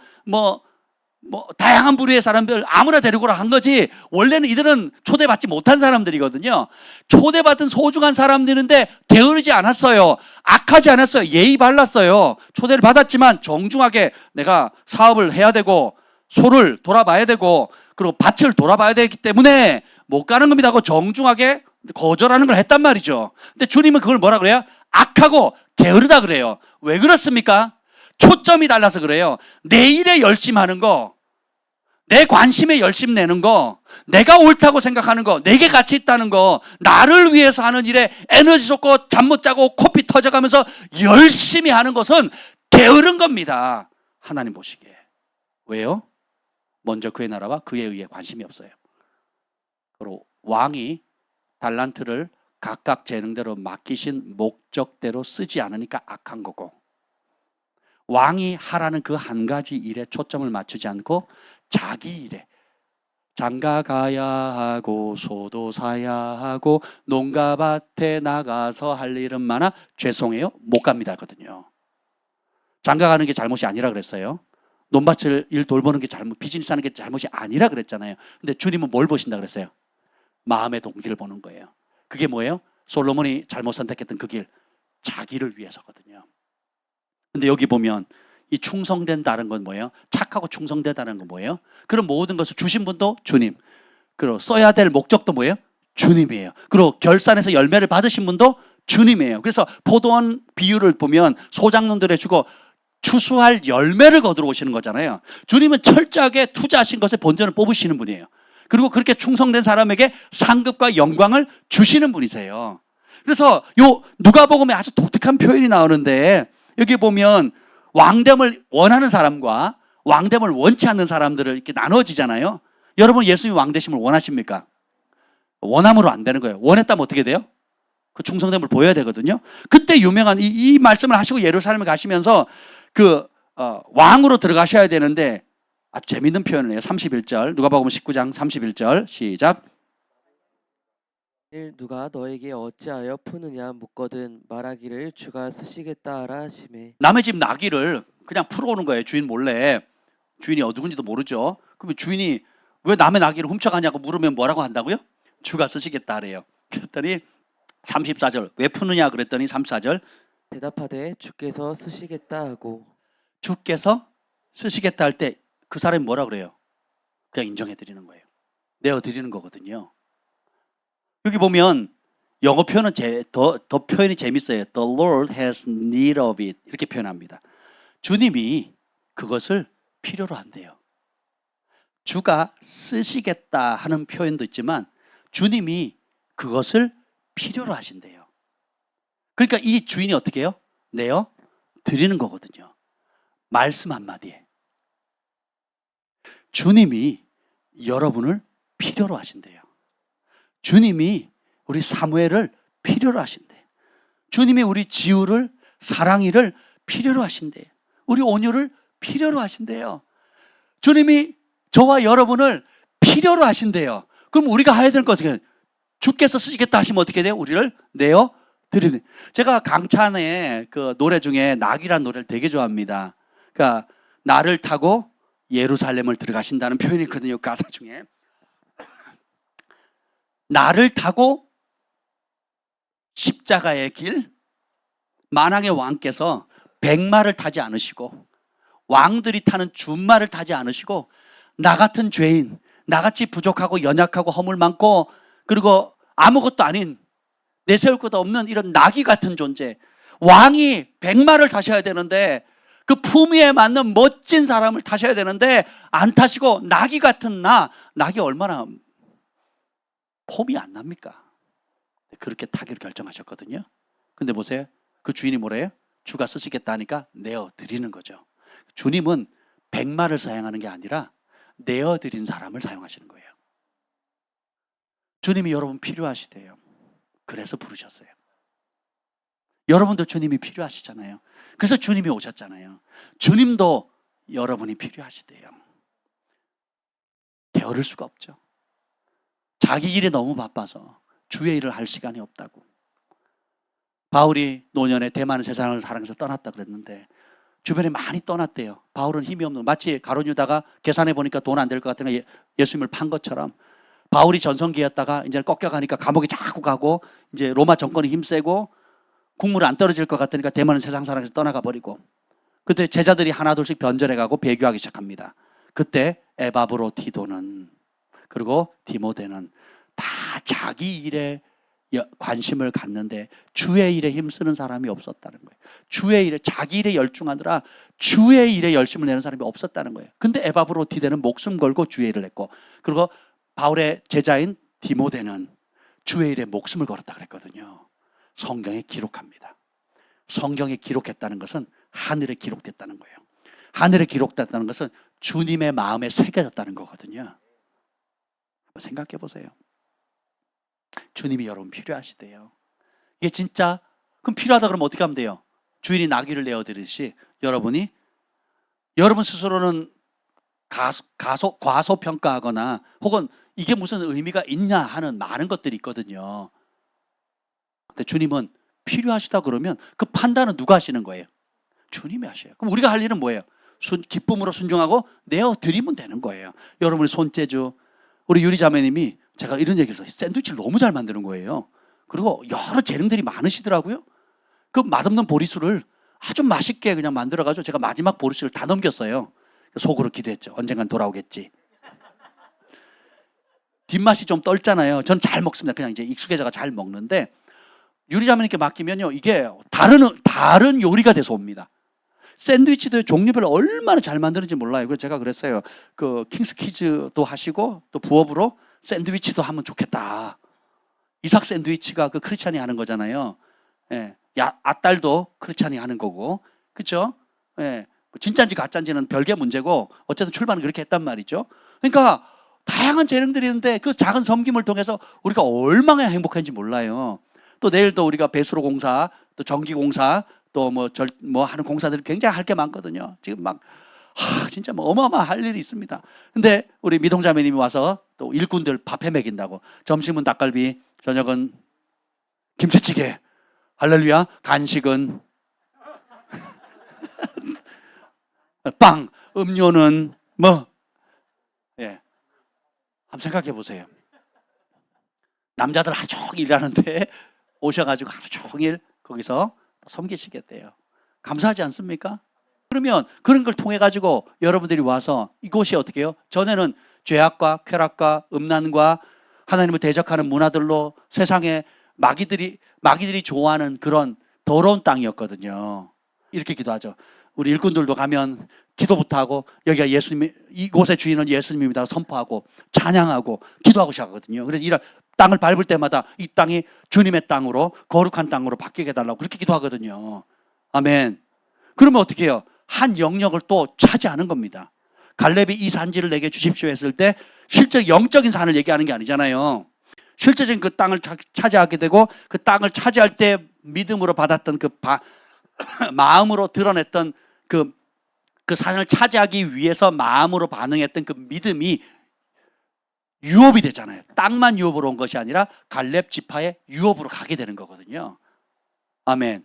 다양한 부류의 사람들 아무나 데리고 한 거지. 원래는 이들은 초대받지 못한 사람들이거든요. 초대받은 소중한 사람들인데 게으르지 않았어요. 악하지 않았어요. 예의 발랐어요. 초대를 받았지만 정중하게 내가 사업을 해야 되고 소를 돌아봐야 되고 그리고 밭을 돌아봐야 되기 때문에 못 가는 겁니다 하고 정중하게 거절하는 걸 했단 말이죠. 근데 주님은 그걸 뭐라 그래요? 악하고 게으르다 그래요. 왜 그렇습니까? 초점이 달라서 그래요. 내 일에 열심히 하는 거, 내 관심에 열심 내는 거, 내가 옳다고 생각하는 거, 내게 가치 있다는 거, 나를 위해서 하는 일에 에너지 쏟고 잠 못 자고 코피 터져가면서 열심히 하는 것은 게으른 겁니다. 하나님 보시기에. 왜요? 먼저 그의 나라와 그에 의해 관심이 없어요. 그리고 왕이 달란트를 각각 재능대로 맡기신 목적대로 쓰지 않으니까 악한 거고, 왕이 하라는 그 한 가지 일에 초점을 맞추지 않고 자기 일에 장가 가야 하고 소도 사야 하고 농가밭에 나가서 할 일은 많아 죄송해요 못 갑니다 하거든요. 장가 가는 게 잘못이 아니라 그랬어요. 논밭을 일 돌보는 게 잘못, 비즈니스 하는 게 잘못이 아니라 그랬잖아요. 근데 주님은 뭘 보신다 그랬어요? 마음의 동기를 보는 거예요. 그게 뭐예요? 솔로몬이 잘못 선택했던 그 길, 자기를 위해서거든요. 근데 여기 보면 이 충성된다는 건 뭐예요? 착하고 충성되다는 건 뭐예요? 그럼 모든 것을 주신 분도 주님, 그리고 써야 될 목적도 뭐예요? 주님이에요. 그리고 결산에서 열매를 받으신 분도 주님이에요. 그래서 포도원 비유를 보면 소장농들에 주고 추수할 열매를 거두러 오시는 거잖아요. 주님은 철저하게 투자하신 것의 본전을 뽑으시는 분이에요. 그리고 그렇게 충성된 사람에게 상급과 영광을 주시는 분이세요. 그래서 요 누가복음에 아주 독특한 표현이 나오는데 여기 보면 왕됨을 원하는 사람과 왕됨을 원치 않는 사람들을 이렇게 나눠지잖아요. 여러분 예수님 왕되심을 원하십니까? 원함으로 안 되는 거예요. 원했다면 어떻게 돼요? 그 충성됨을 보여야 되거든요. 그때 유명한 이 말씀을 하시고 예루살렘에 가시면서 왕으로 들어가셔야 되는데 아주 재밌는 표현을 해요. 31절 누가복음 19장 31절 시작. 누가 너에게 어찌하여 푸느냐 묻거든 말하기를 주가 쓰시겠다 하라 하시매. 남의 집 나귀를 그냥 풀어오는 거예요. 주인 몰래. 주인이 누군지도 모르죠. 그러면 주인이 왜 남의 나귀를 훔쳐가냐고 물으면 뭐라고 한다고요? 주가 쓰시겠다 하래요. 그랬더니 34절 왜 푸느냐 그랬더니 34절 대답하되 주께서 쓰시겠다 하고. 주께서 쓰시겠다 할 때 그 사람이 뭐라 그래요? 그냥 인정해 드리는 거예요. 내어 드리는 거거든요. 여기 보면 영어 표현은 더 표현이 재밌어요. The Lord has need of it 이렇게 표현합니다. 주님이 그것을 필요로 한대요. 주가 쓰시겠다 하는 표현도 있지만 주님이 그것을 필요로 하신대요. 그러니까 이 주인이 어떻게 해요? 내어 드리는 거거든요. 말씀 한마디에. 주님이 여러분을 필요로 하신대요. 주님이 우리 사무엘을 필요로 하신대요. 주님이 우리 지우를 사랑이를 필요로 하신대요. 우리 온유를 필요로 하신대요. 주님이 저와 여러분을 필요로 하신대요. 그럼 우리가 해야 될 것은 주께서 쓰시겠다 하시면 어떻게 돼요? 우리를 내어 드리는. 제가 강찬의 그 노래 중에 낙이라는 노래를 되게 좋아합니다. 그러니까 나를 타고 예루살렘을 들어가신다는 표현이 있거든요. 가사 중에. 나를 타고 십자가의 길, 만왕의 왕께서 백마를 타지 않으시고 왕들이 타는 준마를 타지 않으시고 나 같은 죄인, 나같이 부족하고 연약하고 허물 많고 그리고 아무것도 아닌 내세울 것도 없는 이런 나귀 같은 존재, 왕이 백마를 타셔야 되는데 그 품위에 맞는 멋진 사람을 타셔야 되는데 안 타시고 나귀 같은 나귀 얼마나 폼이 안 납니까? 그렇게 타기로 결정하셨거든요. 근데 보세요. 그 주인이 뭐래요? 주가 쓰시겠다 하니까 내어 드리는 거죠. 주님은 백마를 사용하는 게 아니라 내어드린 사람을 사용하시는 거예요. 주님이 여러분 필요하시대요. 그래서 부르셨어요. 여러분도 주님이 필요하시잖아요. 그래서 주님이 오셨잖아요. 주님도 여러분이 필요하시대요. 게으를 수가 없죠. 자기 일에 너무 바빠서 주의 일을 할 시간이 없다고. 바울이 노년에 대만 세상을 사랑해서 떠났다 그랬는데 주변에 많이 떠났대요. 바울은 힘이 없는, 마치 가룟 유다가 계산해 보니까 돈 안 될 것 같으니까 예수님을 판 것처럼 바울이 전성기였다가 이제 꺾여가니까 감옥에 자꾸 가고 이제 로마 정권이 힘세고 국물 안 떨어질 것 같으니까 대만은 세상 사랑에서 떠나가 버리고, 그때 제자들이 하나둘씩 변절해 가고 배교하기 시작합니다. 그때 에바브로 디도는 그리고 디모데는 다 자기 일에 관심을 갖는데 주의 일에 힘쓰는 사람이 없었다는 거예요. 주의 일에, 자기 일에 열중하느라 주의 일에 열심을 내는 사람이 없었다는 거예요. 근데 에바브로 디도는 목숨 걸고 주의 일을 했고, 그리고 바울의 제자인 디모데는 주의 일에 목숨을 걸었다 그랬거든요. 성경에 기록합니다. 성경에 기록했다는 것은 하늘에 기록됐다는 거예요. 하늘에 기록됐다는 것은 주님의 마음에 새겨졌다는 거거든요. 생각해 보세요. 주님이 여러분 필요하시대요. 이게 진짜, 그럼 필요하다 그러면 어떻게 하면 돼요? 주인이 나귀를 내어드리듯이 여러분 스스로는 과소평가하거나 혹은 이게 무슨 의미가 있냐 하는 많은 것들이 있거든요. 근데 주님은 필요하시다 그러면 그 판단은 누가 하시는 거예요? 주님이 하셔요. 그럼 우리가 할 일은 뭐예요? 기쁨으로 순종하고 내어드리면 되는 거예요. 여러분의 손재주, 우리 유리 자매님이 제가 이런 얘기를 했어요. 샌드위치를 너무 잘 만드는 거예요. 그리고 여러 재능들이 많으시더라고요. 그 맛없는 보리수를 아주 맛있게 그냥 만들어가지고 제가 마지막 보리수를 다 넘겼어요. 속으로 기도했죠. 언젠간 돌아오겠지. 뒷맛이 좀 떨잖아요. 전 잘 먹습니다. 그냥 이제 익숙해져가 잘 먹는데 유리자매님께 맡기면요, 이게 다른 요리가 돼서 옵니다. 샌드위치도 종류별로 얼마나 잘 만드는지 몰라요. 그래서 제가 그랬어요. 그 킹스키즈도 하시고 또 부업으로 샌드위치도 하면 좋겠다. 이삭 샌드위치가 그 크리스찬이 하는 거잖아요. 예, 아딸도 크리스찬이 하는 거고, 그렇죠? 예, 진짜인지 가짜인지는 별개 문제고 어쨌든 출발은 그렇게 했단 말이죠. 그러니까 다양한 재능들이 있는데 그 작은 섬김을 통해서 우리가 얼마나 행복한지 몰라요. 또 내일도 우리가 배수로 공사, 또 전기 공사, 또 뭐 하는 공사들이 굉장히 할 게 많거든요. 지금 막 진짜 뭐 어마어마할 일이 있습니다. 근데 우리 미동자매님이 와서 또 일꾼들 밥해 먹인다고, 점심은 닭갈비, 저녁은 김치찌개, 할렐루야, 간식은 빵, 음료는 뭐, 예, 한번 생각해 보세요. 남자들 하루 종일 일하는데 오셔가지고 하루 종일 거기서 섬기시겠대요. 감사하지 않습니까? 그러면 그런 걸 통해 가지고 여러분들이 와서 이곳이 어떻게 해요? 전에는 죄악과 쾌락과 음란과 하나님을 대적하는 문화들로 세상에 마귀들이 좋아하는 그런 더러운 땅이었거든요. 이렇게 기도하죠. 우리 일꾼들도 가면 기도부터 하고 여기가 예수님, 이곳의 주인은 예수님입니다 선포하고 찬양하고 기도하고 시작하거든요. 그래서 이 땅을 밟을 때마다 이 땅이 주님의 땅으로, 거룩한 땅으로 바뀌게 해달라고 그렇게 기도하거든요. 아멘. 그러면 어떻게 해요? 한 영역을 또 차지하는 겁니다. 갈렙이 이 산지를 내게 주십시오 했을 때 실제 영적인 산을 얘기하는 게 아니잖아요. 실제적인 그 땅을 차지하게 되고 그 땅을 차지할 때 믿음으로 받았던 마음으로 드러냈던 그 산을 차지하기 위해서 마음으로 반응했던 그 믿음이 유업이 되잖아요. 땅만 유업으로 온 것이 아니라 갈렙 지파의 유업으로 가게 되는 거거든요. 아멘.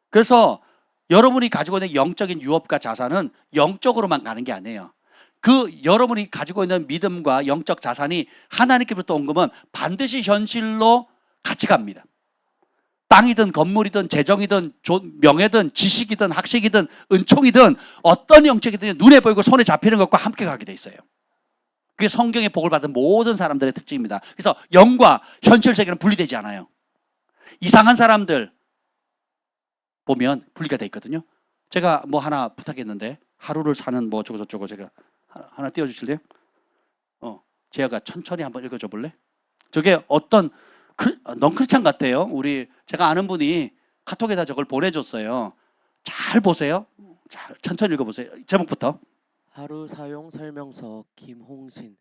그래서 여러분이 가지고 있는 영적인 유업과 자산은 영적으로만 가는 게 아니에요. 그 여러분이 가지고 있는 믿음과 영적 자산이 하나님께로부터 온 거면 반드시 현실로 같이 갑니다. 땅이든 건물이든 재정이든 명예든 지식이든 학식이든 은총이든 어떤 영적이든 눈에 보이고 손에 잡히는 것과 함께 가게 돼 있어요. 그게 성경의 복을 받은 모든 사람들의 특징입니다. 그래서 영과 현실 세계는 분리되지 않아요. 이상한 사람들 보면 분리가 돼 있거든요. 제가 뭐 하나 부탁했는데 하루를 사는 뭐 저거 제가 하나 띄워주실래요? 제가 천천히 한번 읽어줘 볼래? 저게 어떤 넌 크리스찬 같아요. 제가 아는 분이 카톡에다 저걸 보내줬어요. 잘 보세요. 잘 천천히 읽어보세요. 제목부터. 하루 사용 설명서 김홍신.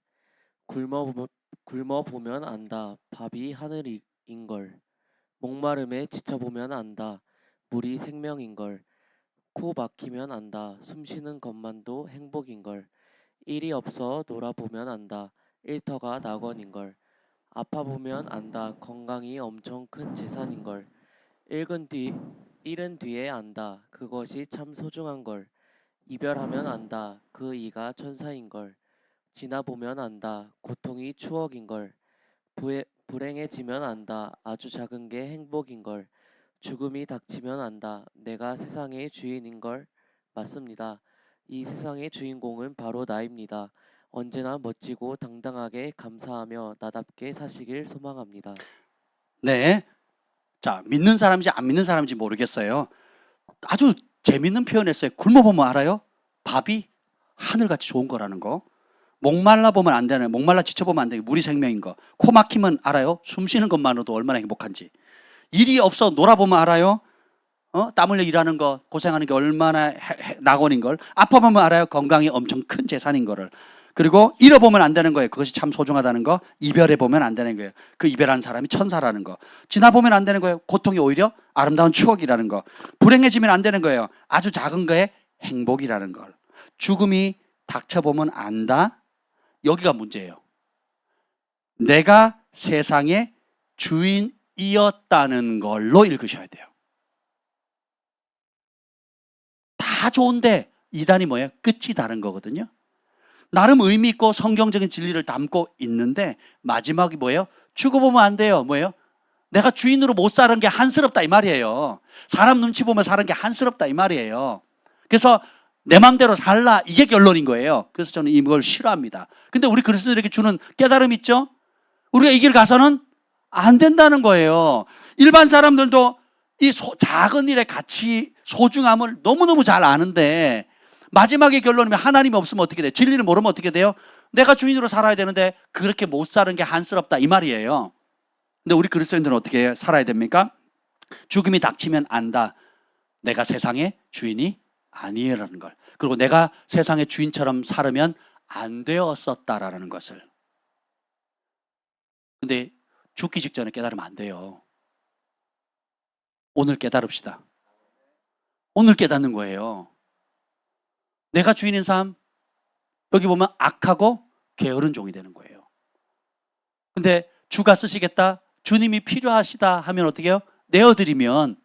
굶어보면 안다. 밥이 하늘인걸. 목마름에 지쳐보면 안다. 물이 생명인걸. 코 막히면 안다. 숨 쉬는 것만도 행복인걸. 일이 없어 놀아보면 안다. 일터가 낙원인걸. 아파보면 안다. 건강이 엄청 큰 재산인걸. 읽은 뒤, 잃은 뒤에 안다. 그것이 참 소중한걸. 이별하면 안다. 그 이가 천사인걸. 지나보면 안다. 고통이 추억인걸. 불행해지면 안다. 아주 작은 게 행복인걸. 죽음이 닥치면 안다. 내가 세상의 주인인걸. 맞습니다. 이 세상의 주인공은 바로 나입니다. 언제나 멋지고 당당하게 감사하며 나답게 사시길 소망합니다. 네. 자, 믿는 사람인지 안 믿는 사람인지 모르겠어요. 아주 재밌는 표현했어요. 굶어보면 알아요? 밥이 하늘같이 좋은 거라는 거. 목말라 보면 안 되는, 목말라 지쳐보면 안 되는 물이 생명인 거. 코 막히면 알아요? 숨 쉬는 것만으로도 얼마나 행복한지. 일이 없어 놀아보면 알아요? 땀 흘려 일하는 거, 고생하는 게 얼마나 낙원인 걸. 아파보면 알아요? 건강이 엄청 큰 재산인 거를. 그리고 잃어보면 안 되는 거예요. 그것이 참 소중하다는 거. 이별해보면 안 되는 거예요. 그 이별한 사람이 천사라는 거. 지나보면 안 되는 거예요. 고통이 오히려 아름다운 추억이라는 거. 불행해지면 안 되는 거예요. 아주 작은 거에 행복이라는 걸. 죽음이 닥쳐보면 안다. 여기가 문제예요. 내가 세상의 주인이었다는 걸로 읽으셔야 돼요. 다 좋은데 이단이 뭐예요? 끝이 다른 거거든요. 나름 의미 있고 성경적인 진리를 담고 있는데 마지막이 뭐예요? 죽어보면 안 돼요. 뭐예요? 내가 주인으로 못 사는 게 한스럽다 이 말이에요. 사람 눈치 보면 사는 게 한스럽다 이 말이에요. 그래서 내 맘대로 살라 이게 결론인 거예요. 그래서 저는 이걸 싫어합니다. 근데 우리 그리스도인에게 주는 깨달음 있죠? 우리가 이 길 가서는 안 된다는 거예요. 일반 사람들도 이 작은 일의 가치, 소중함을 너무너무 잘 아는데 마지막의 결론이면 하나님이 없으면 어떻게 돼요? 진리를 모르면 어떻게 돼요? 내가 주인으로 살아야 되는데 그렇게 못 사는 게 한스럽다 이 말이에요. 근데 우리 그리스도인들은 어떻게 살아야 됩니까? 죽음이 닥치면 안다. 내가 세상의 주인이 아니라는 걸. 그리고 내가 세상의 주인처럼 살으면 안 되었었다라는 것을. 근데 죽기 직전에 깨달으면 안 돼요. 오늘 깨달읍시다. 오늘 깨닫는 거예요. 내가 주인인 삶, 여기 보면 악하고 게으른 종이 되는 거예요. 근데 주가 쓰시겠다, 주님이 필요하시다 하면 어떻게 해요? 내어드리면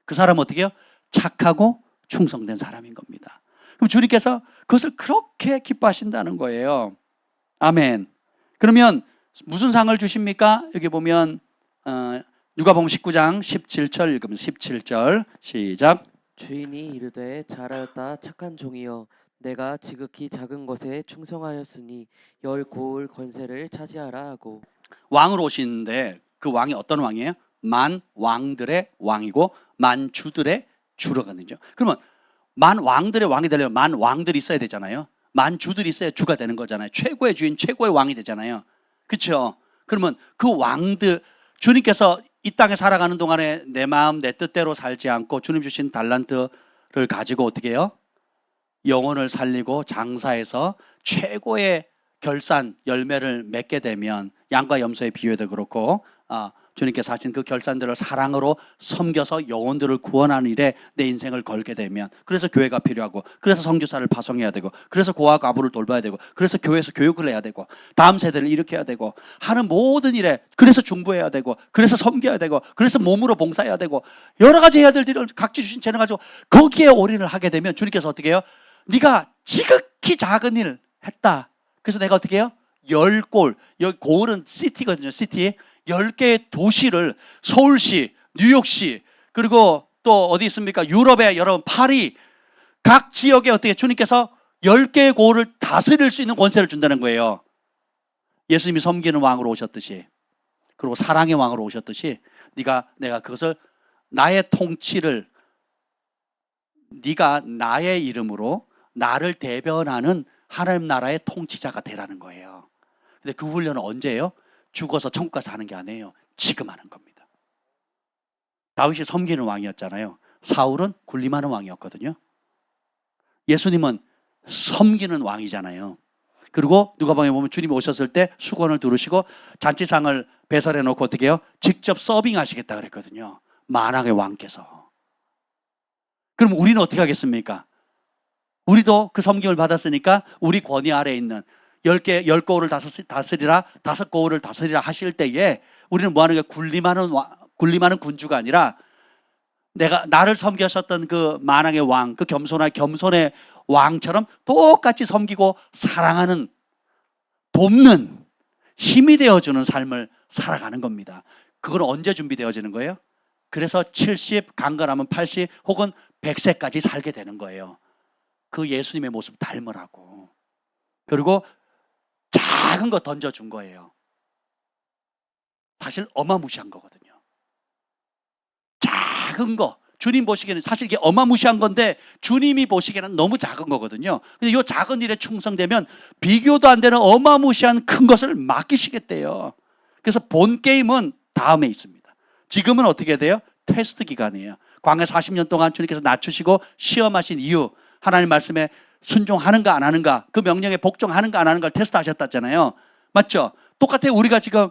그 사람은 어떻게 해요? 착하고 충성된 사람인 겁니다. 그럼 주님께서 그것을 그렇게 기뻐하신다는 거예요. 아멘. 그러면 무슨 상을 주십니까? 여기 보면 누가복음 19장 17절 읽으면 17절 시작. 주인이 이르되 잘하였다 착한 종이여 내가 지극히 작은 것에 충성하였으니 열 고을 권세를 차지하라 하고. 왕으로 오시는데 그 왕이 어떤 왕이에요? 만 왕들의 왕이고 만 주들의 주거든요. 그러면 만 왕들의 왕이 되려면 만 왕들이 있어야 되잖아요. 만 주들이 있어야 주가 되는 거잖아요. 최고의 주인, 최고의 왕이 되잖아요. 그렇죠? 그러면 그 왕들, 주님께서 이 땅에 살아가는 동안에 내 마음 내 뜻대로 살지 않고 주님 주신 달란트를 가지고 어떻게 해요? 영혼을 살리고 장사해서 최고의 결산 열매를 맺게 되면 양과 염소의 비유에도 그렇고 주님께서 하신 그 결산들을 사랑으로 섬겨서 영혼들을 구원하는 일에 내 인생을 걸게 되면, 그래서 교회가 필요하고, 그래서 선교사를 파송해야 되고, 그래서 고아 과부를 돌봐야 되고, 그래서 교회에서 교육을 해야 되고, 다음 세대를 일으켜야 되고 하는 모든 일에, 그래서 중보해야 되고, 그래서 섬겨야 되고, 그래서 몸으로 봉사해야 되고, 여러 가지 해야 될 일을 각지 주신 재능 가지고 거기에 올인을 하게 되면 주님께서 어떻게 해요? 네가 지극히 작은 일을 했다. 그래서 내가 어떻게 해요? 10골, 여기 골은 시티거든요. 시티. 10개의 도시를, 서울시, 뉴욕시, 그리고 또 어디 있습니까? 유럽의 여러분 파리, 각 지역에 어떻게 주님께서 10개의 고을을 다스릴 수 있는 권세를 준다는 거예요. 예수님이 섬기는 왕으로 오셨듯이, 그리고 사랑의 왕으로 오셨듯이 내가 그것을, 나의 통치를, 네가 나의 이름으로 나를 대변하는 하나님 나라의 통치자가 되라는 거예요. 근데 그 훈련은 언제예요? 죽어서 천국 가서 하는 게 아니에요. 지금 하는 겁니다. 다윗이 섬기는 왕이었잖아요. 사울은 군림하는 왕이었거든요. 예수님은 섬기는 왕이잖아요. 그리고 누가복음에 보면 주님이 오셨을 때 수건을 두르시고 잔치상을 배설해 놓고 어떻게 해요? 직접 서빙하시겠다 그랬거든요. 만왕의 왕께서. 그럼 우리는 어떻게 하겠습니까? 우리도 그 섬김을 받았으니까 우리 권위 아래에 있는 10고을을 다스리라, 5고을을 다스리라 하실 때에 우리는 뭐 하는 게 군림하는 군주가 아니라 나를 섬기셨던 그 만왕의 왕, 그 겸손의 왕처럼 똑같이 섬기고 사랑하는, 돕는 힘이 되어주는 삶을 살아가는 겁니다. 그건 언제 준비되어지는 거예요? 그래서 70, 강건하면 80 혹은 100세까지 살게 되는 거예요. 그 예수님의 모습 닮으라고. 그리고 작은 거 던져준 거예요. 사실 어마무시한 거거든요. 작은 거. 주님 보시기에는 사실 이게 어마무시한 건데 주님이 보시기에는 너무 작은 거거든요. 근데 이 작은 일에 충성되면 비교도 안 되는 어마무시한 큰 것을 맡기시겠대요. 그래서 본 게임은 다음에 있습니다. 지금은 어떻게 돼요? 테스트 기간이에요. 광야 40년 동안 주님께서 낮추시고 시험하신 이유, 하나님 말씀에 순종하는가 안 하는가, 그 명령에 복종하는가 안 하는가를 테스트하셨다잖아요. 맞죠? 똑같아요. 우리가 지금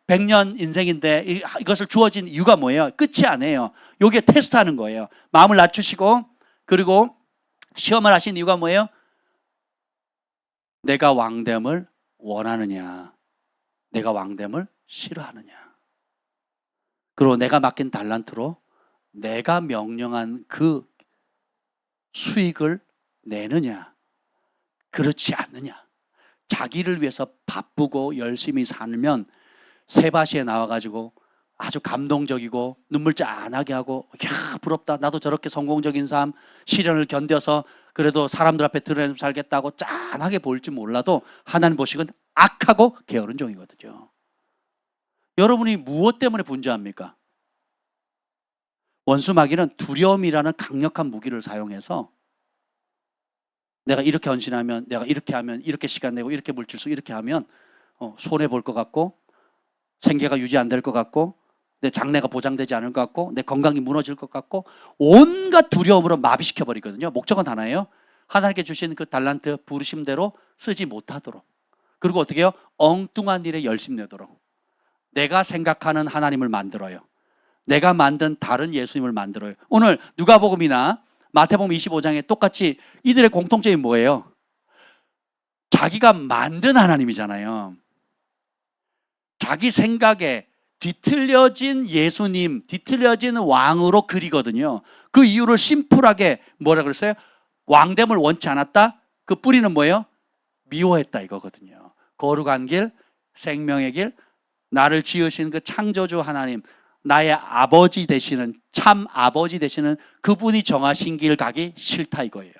100년 인생인데 이것을 주어진 이유가 뭐예요? 끝이 아니에요. 요게 테스트하는 거예요. 마음을 낮추시고 그리고 시험을 하신 이유가 뭐예요? 내가 왕됨을 원하느냐, 내가 왕됨을 싫어하느냐. 그리고 내가 맡긴 달란트로 내가 명령한 그 수익을 내느냐, 그렇지 않느냐. 자기를 위해서 바쁘고 열심히 살면 세바시에 나와가지고 아주 감동적이고 눈물 짠하게 하고, 야 부럽다, 나도 저렇게 성공적인 삶, 시련을 견뎌서 그래도 사람들 앞에 드러내서 살겠다고 짠하게 보일지 몰라도 하나님 보시기엔 악하고 게으른 종이거든요. 여러분이 무엇 때문에 분주합니까? 원수 마귀는 두려움이라는 강력한 무기를 사용해서 내가 이렇게 헌신하면, 내가 이렇게 하면, 이렇게 시간 내고, 이렇게 물질 쓰고, 이렇게 하면 손해볼 것 같고, 생계가 유지 안 될 것 같고, 내 장래가 보장되지 않을 것 같고, 내 건강이 무너질 것 같고, 온갖 두려움으로 마비시켜 버리거든요. 목적은 하나예요. 하나님께 주신 그 달란트 부르심대로 쓰지 못하도록. 그리고 어떻게 해요? 엉뚱한 일에 열심 내도록. 내가 생각하는 하나님을 만들어요. 내가 만든 다른 예수님을 만들어요. 오늘 누가복음이나 마태복음 25장에 똑같이 이들의 공통점이 뭐예요? 자기가 만든 하나님이잖아요. 자기 생각에 뒤틀려진 예수님, 뒤틀려진 왕으로 그리거든요. 그 이유를 심플하게 뭐라 그랬어요? 왕됨을 원치 않았다? 그 뿌리는 뭐예요? 미워했다 이거거든요. 거룩한 길, 생명의 길, 나를 지으신 그 창조주 하나님, 나의 아버지 되시는, 참 아버지 되시는 그분이 정하신 길 가기 싫다 이거예요.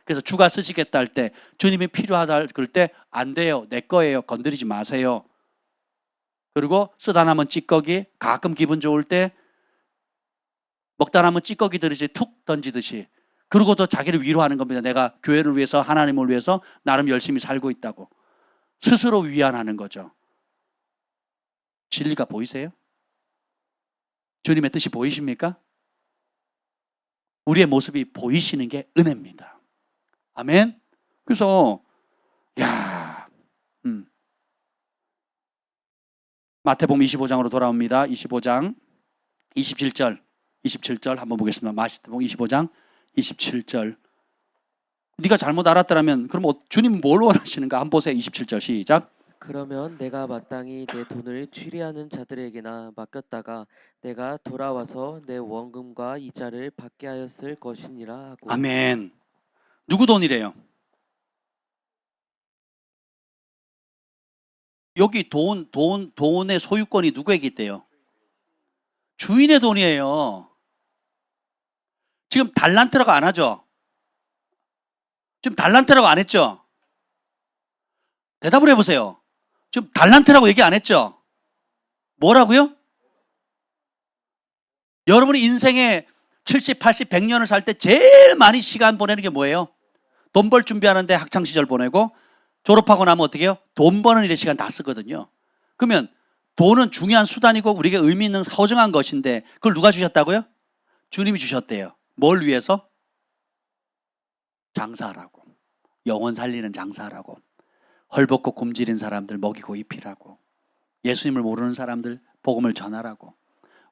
그래서 주가 쓰시겠다 할 때, 주님이 필요하다 그럴 때 안 돼요, 내 거예요, 건드리지 마세요. 그리고 쓰다 남은 찌꺼기, 가끔 기분 좋을 때 먹다 남은 찌꺼기 들이지 툭 던지듯이, 그러고도 자기를 위로하는 겁니다. 내가 교회를 위해서, 하나님을 위해서 나름 열심히 살고 있다고 스스로 위안하는 거죠. 진리가 보이세요? 주님의 뜻이 보이십니까? 우리의 모습이 보이시는 게 은혜입니다. 아멘. 그래서 마태복음 25장으로 돌아옵니다. 25장 27절 한번 보겠습니다. 마태복음 25장 27절. 네가 잘못 알았더라면 그럼 주님 뭘 원하시는가 한번 보세요. 27절 시작. 그러면 내가 마땅히 내 돈을 취리하는 자들에게나 맡겼다가 내가 돌아와서 내 원금과 이자를 받게 하였을 것이니라 하고. 아멘. 누구 돈이래요? 여기 돈의 소유권이 누구에게 있대요? 주인의 돈이에요. 지금 달란트라고 안 하죠? 지금 달란트라고 안 했죠? 대답을 해보세요. 지금 달란트라고 얘기 안 했죠? 뭐라고요? 여러분이 인생에 70, 80, 100년을 살 때 제일 많이 시간 보내는 게 뭐예요? 돈 벌 준비하는데 학창시절 보내고, 졸업하고 나면 어떻게 해요? 돈 버는 일에 시간 다 쓰거든요. 그러면 돈은 중요한 수단이고 우리에게 의미 있는 소중한 것인데 그걸 누가 주셨다고요? 주님이 주셨대요. 뭘 위해서? 장사하라고. 영혼 살리는 장사하라고, 헐벗고 굶주린 사람들 먹이고 입히라고, 예수님을 모르는 사람들 복음을 전하라고,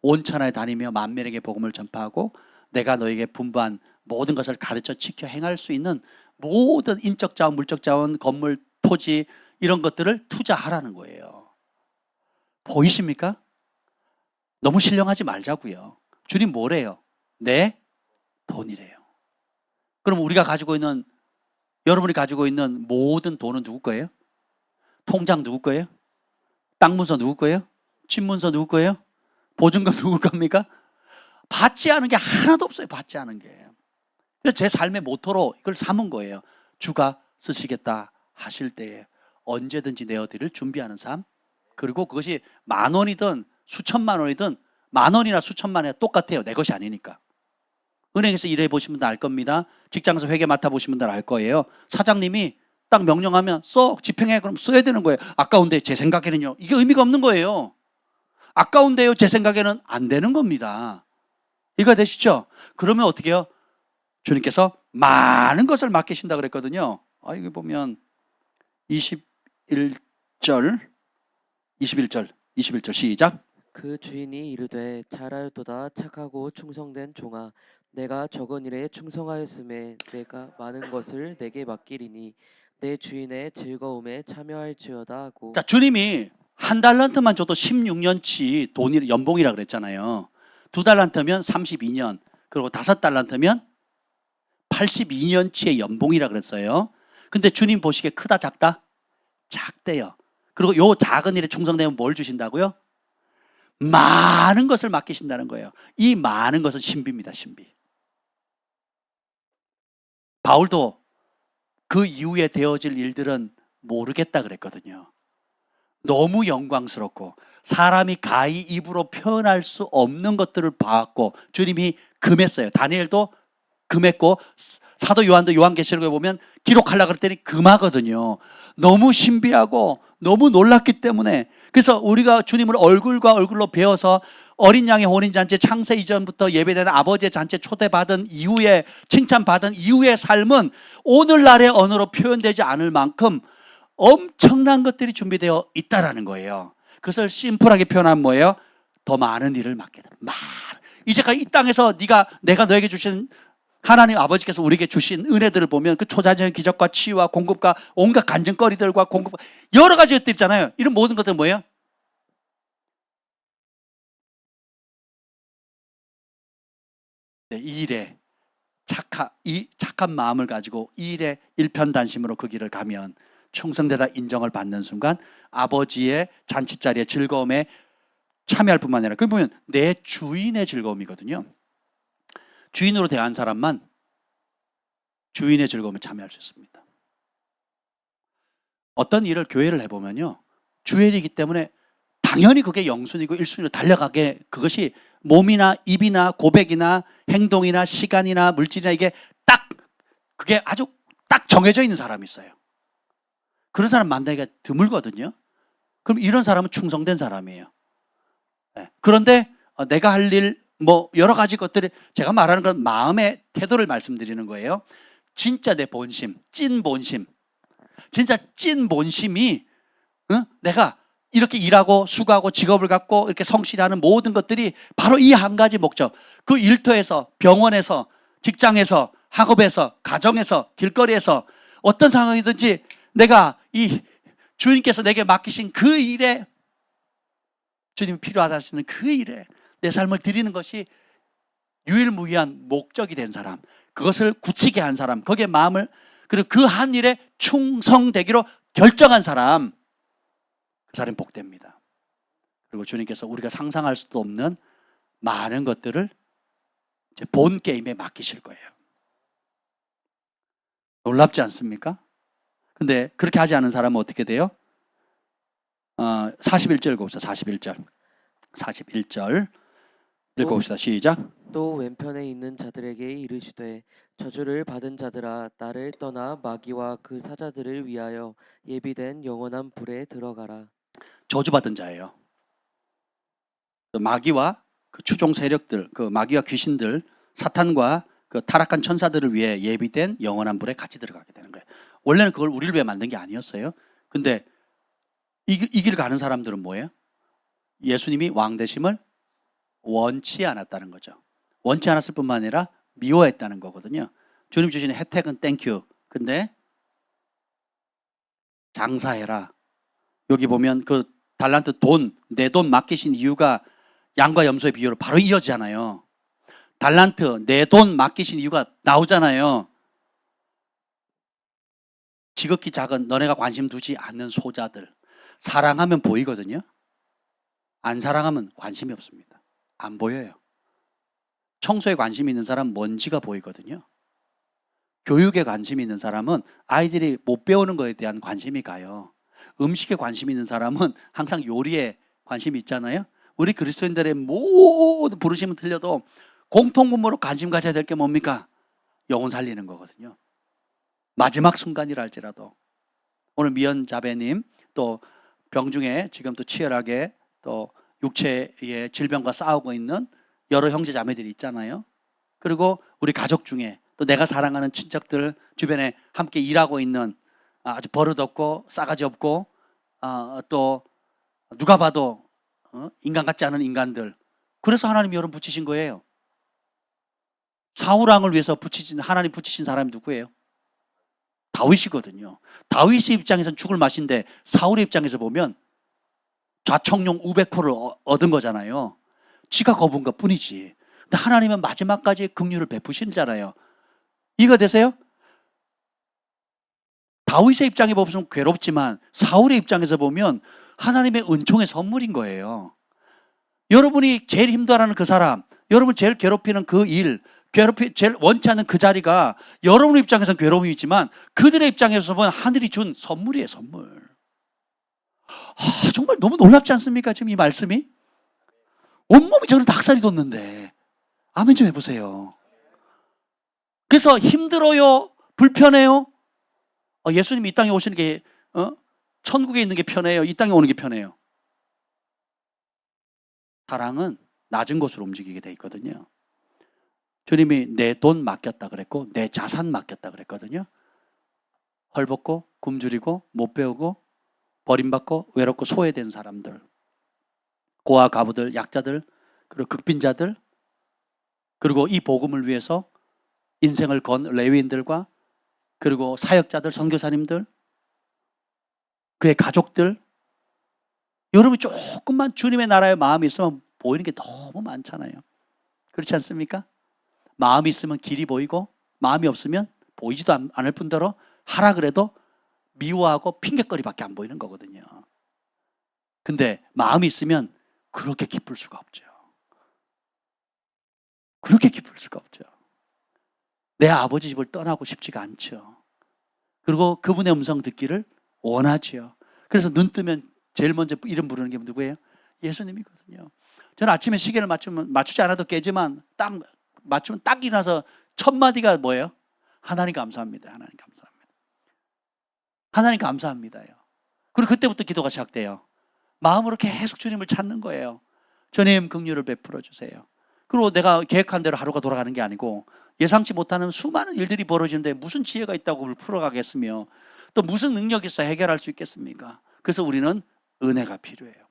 온 천하에 다니며 만민에게 복음을 전파하고 내가 너에게 분부한 모든 것을 가르쳐 지켜 행할 수 있는 모든 인적 자원, 물적 자원, 건물, 토지 이런 것들을 투자하라는 거예요. 보이십니까? 너무 신령하지 말자고요. 주님 뭐래요? 내 돈이래요. 그럼 우리가 가지고 있는, 여러분이 가지고 있는 모든 돈은 누구 거예요? 통장 누구 거예요? 땅 문서 누구 거예요? 집 문서 누구 거예요? 보증금 누구 겁니까? 받지 않은 게 하나도 없어요. 받지 않은 게. 그래서 제 삶의 모토로 이걸 삼은 거예요. 주가 쓰시겠다 하실 때에 언제든지 내어드릴 준비하는 삶. 그리고 그것이 10,000원이든 수천만 원이든 10,000원이나 수천만 원이 똑같아요. 내 것이 아니니까. 은행에서 일해 보신 분들 알 겁니다. 직장에서 회계 맡아 보신 분들 알 거예요. 사장님이 딱 명령하면 써, 집행해. 그럼 써야 되는 거예요. 아까운데 제 생각에는요. 이게 의미가 없는 거예요. 아까운데요. 제 생각에는 안 되는 겁니다. 이해가 되시죠? 그러면 어떻게 해요? 주님께서 많은 것을 맡기신다 그랬거든요. 여기 보면 21절 시작. 그 주인이 이르되 잘하였도다 착하고 충성된 종아 내가 적은 일에 충성하였음에 내가 많은 것을 내게 맡기리니 내 주인의 즐거움에 참여할지어다 하고. 자, 주님이 한 달란트만 줘도 16년치 돈이 연봉이라 그랬잖아요. 2달란트면 32년, 그리고 5달란트면 82년치의 연봉이라 그랬어요. 근데 주님 보시기에 크다 작다? 작대요. 그리고 요 작은 일에 충성되면 뭘 주신다고요? 많은 것을 맡기신다는 거예요. 이 많은 것은 신비입니다. 신비. 바울도 그 이후에 되어질 일들은 모르겠다 그랬거든요. 너무 영광스럽고 사람이 가히 입으로 표현할 수 없는 것들을 봐왔고 주님이 금했어요. 다니엘도 금했고 사도 요한도 요한계시록에 보면 기록하려고 그랬더니 금하거든요. 너무 신비하고 너무 놀랐기 때문에. 그래서 우리가 주님을 얼굴과 얼굴로 배워서 어린 양의 혼인잔치 창세 이전부터 예배되는 아버지의 잔치에 초대받은 이후에 칭찬받은 이후의 삶은 오늘날의 언어로 표현되지 않을 만큼 엄청난 것들이 준비되어 있다라는 거예요. 그것을 심플하게 표현하면 뭐예요? 더 많은 일을 맡게 됩니다. 이제까지 이 땅에서 내가 너에게 주신 하나님 아버지께서 우리에게 주신 은혜들을 보면 그 초자연의 기적과 치유와 공급과 온갖 간증거리들과 공급 여러 가지 것들 있잖아요. 이런 모든 것들은 뭐예요? 네, 이 일에 착한 마음을 가지고 이 일에 일편단심으로 그 길을 가면 충성되다 인정을 받는 순간 아버지의 잔치자리의 즐거움에 참여할 뿐만 아니라 그게 보면 내 주인의 즐거움이거든요. 주인으로 대한 사람만 주인의 즐거움에 참여할 수 있습니다. 어떤 일을 교회를 해보면요, 주일이기 때문에 당연히 그게 영순이고 1순위로 달려가게 그것이 몸이나 입이나 고백이나 행동이나 시간이나 물질이나 이게 그게 아주 딱 정해져 있는 사람이 있어요. 그런 사람 만나기가 드물거든요. 그럼 이런 사람은 충성된 사람이에요. 네. 그런데 내가 할 일 여러 가지 것들이 제가 말하는 건 마음의 태도를 말씀드리는 거예요. 진짜 내 본심, 찐 본심, 진짜 찐 본심이 내가 이렇게 일하고 수고하고 직업을 갖고 이렇게 성실하는 모든 것들이 바로 이 한 가지 목적. 그 일터에서, 병원에서, 직장에서, 학업에서, 가정에서, 길거리에서 어떤 상황이든지 내가 이 주님께서 내게 맡기신 그 일에 주님이 필요하다 하시는 그 일에 내 삶을 드리는 것이 유일무이한 목적이 된 사람, 그것을 굳히게 한 사람, 거기에 마음을 그리고 그 한 일에 충성되기로 결정한 사람, 그 사람이 복됩니다. 그리고 주님께서 우리가 상상할 수도 없는 많은 것들을 이제 본 게임에 맡기실 거예요. 놀랍지 않습니까? 근데 그렇게 하지 않은 사람은 어떻게 돼요? 41절 읽어봅시다. 41절 읽어봅시다. 시작. 또 왼편에 있는 자들에게 이르시되 저주를 받은 자들아 나를 떠나 마귀와 그 사자들을 위하여 예비된 영원한 불에 들어가라. 저주받은 자예요. 그 마귀와 그 추종 세력들, 그 마귀와 귀신들, 사탄과 그 타락한 천사들을 위해 예비된 영원한 불에 같이 들어가게 되는 거예요. 원래는 그걸 우리를 위해 만든 게 아니었어요. 근데 이 길 가는 사람들은 뭐예요? 예수님이 왕 되심을 원치 않았다는 거죠. 원치 않았을 뿐만 아니라 미워했다는 거거든요. 주님 주시는 혜택은 땡큐. 근데 장사해라. 여기 보면 그 달란트 돈, 내 돈 맡기신 이유가 양과 염소의 비유로 바로 이어지잖아요. 달란트, 내 돈 맡기신 이유가 나오잖아요. 지극히 작은 너네가 관심 두지 않는 소자들. 사랑하면 보이거든요. 안 사랑하면 관심이 없습니다. 안 보여요. 청소에 관심 있는 사람은 먼지가 보이거든요. 교육에 관심 있는 사람은 아이들이 못 배우는 것에 대한 관심이 가요. 음식에 관심 있는 사람은 항상 요리에 관심이 있잖아요. 우리 그리스도인들의 모든 부르심은 틀려도 공통분모로 관심 가져야 될 게 뭡니까? 영혼 살리는 거거든요. 마지막 순간이라 할지라도. 오늘 미연 자배님 또 병중에 지금 또 치열하게 또 육체의 질병과 싸우고 있는 여러 형제 자매들이 있잖아요. 그리고 우리 가족 중에 또 내가 사랑하는 친척들 주변에 함께 일하고 있는 아주 버릇없고 싸가지 없고 또 누가 봐도 인간 같지 않은 인간들. 그래서 하나님이 여러분 붙이신 거예요. 사울왕을 위해서 하나님 붙이신 사람이 누구예요? 다윗이거든요. 다윗의 입장에서는 죽을 맛인데 사울의 입장에서 보면 좌청룡 우백호를 얻은 거잖아요. 지가 거부한 것 뿐이지. 근데 하나님은 마지막까지 긍휼을 베푸시잖아요. 이거 되세요? 다윗의 입장에 보면 괴롭지만 사울의 입장에서 보면 하나님의 은총의 선물인 거예요. 여러분이 제일 힘들어하는 그 사람, 여러분 제일 괴롭히는 그 일, 제일 원치 않는 그 자리가 여러분 입장에서는 괴로움이지만 그들의 입장에서 보면 하늘이 준 선물이에요, 선물. 정말 너무 놀랍지 않습니까? 지금 이 말씀이? 온몸이 저는 닭살이 돋는데 아멘 좀 해보세요. 그래서 힘들어요? 불편해요? 예수님이 이 땅에 오시는 게 천국에 있는 게 편해요? 이 땅에 오는 게 편해요? 사랑은 낮은 곳으로 움직이게 돼 있거든요. 주님이 내 돈 맡겼다 그랬고 내 자산 맡겼다 그랬거든요. 헐벗고 굶주리고 못 배우고 버림받고 외롭고 소외된 사람들, 고아 가부들, 약자들, 그리고 극빈자들, 그리고 이 복음을 위해서 인생을 건 레위인들과 그리고 사역자들, 선교사님들, 그의 가족들. 여러분이 조금만 주님의 나라에 마음이 있으면 보이는 게 너무 많잖아요. 그렇지 않습니까? 마음이 있으면 길이 보이고 마음이 없으면 보이지도 않을 뿐더러 하라 그래도 미워하고 핑계거리밖에 안 보이는 거거든요. 근데 마음이 있으면 그렇게 기쁠 수가 없죠. 그렇게 기쁠 수가 없죠. 내 아버지 집을 떠나고 싶지가 않죠. 그리고 그분의 음성 듣기를 원하지요. 그래서 눈 뜨면 제일 먼저 이름 부르는 게 누구예요? 예수님이거든요. 저는 아침에 시계를 맞추지 않아도 깨지만 딱 맞추면 딱 일어나서 첫 마디가 뭐예요? 하나님 감사합니다. 하나님 감사합니다. 하나님 감사합니다요. 그리고 그때부터 기도가 시작돼요. 마음으로 계속 주님을 찾는 거예요. 주님 긍휼을 베풀어 주세요. 그리고 내가 계획한 대로 하루가 돌아가는 게 아니고 예상치 못하는 수많은 일들이 벌어지는데 무슨 지혜가 있다고 그걸 풀어가겠으며 또 무슨 능력이 있어 해결할 수 있겠습니까? 그래서 우리는 은혜가 필요해요.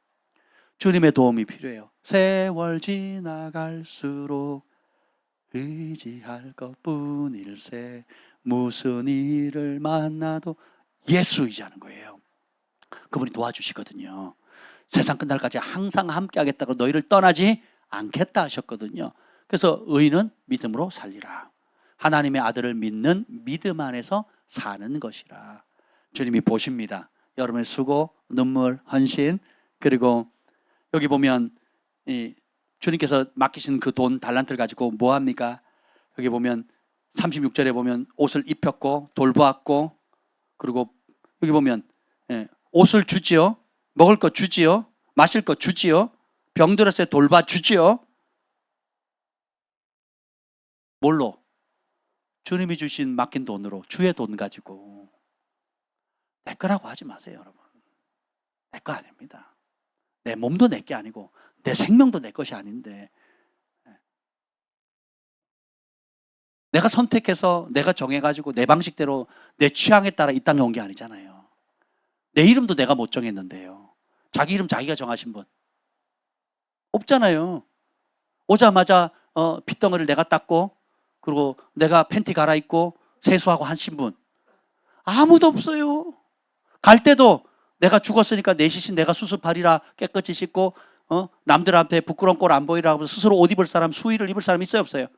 주님의 도움이 필요해요. 세월 지나갈수록 의지할 것뿐일세 무슨 일을 만나도 예수 의지하는 거예요. 그분이 도와주시거든요. 세상 끝날까지 항상 함께 하겠다고 너희를 떠나지 않겠다 하셨거든요. 그래서 의인은 믿음으로 살리라. 하나님의 아들을 믿는 믿음 안에서 사는 것이라. 주님이 보십니다. 여러분의 수고, 눈물, 헌신, 그리고 여기 보면 주님께서 맡기신 그 돈 달란트를 가지고 뭐 합니까? 여기 보면 36절에 보면 옷을 입혔고 돌보았고 그리고 여기 보면 옷을 주지요. 먹을 것 주지요. 마실 것 주지요. 병들었을 때 돌봐주지요. 뭘로? 주님이 주신 맡긴 돈으로 주의 돈 가지고. 내 거라고 하지 마세요, 여러분. 내 거 아닙니다. 내 몸도 내 게 아니고 내 생명도 내 것이 아닌데 내가 선택해서 내가 정해가지고 내 방식대로 내 취향에 따라 이 땅에 온 게 아니잖아요. 내 이름도 내가 못 정했는데요. 자기 이름 자기가 정하신 분 없잖아요. 오자마자 핏덩어리를 내가 닦고 그리고 내가 팬티 갈아입고 세수하고 하신 분 아무도 없어요. 갈 때도 내가 죽었으니까 내 시신 내가 수습하리라 깨끗이 씻고 남들한테 부끄러운 꼴 안 보이라고 스스로 옷 입을 사람, 수의를 입을 사람 있어요 없어요?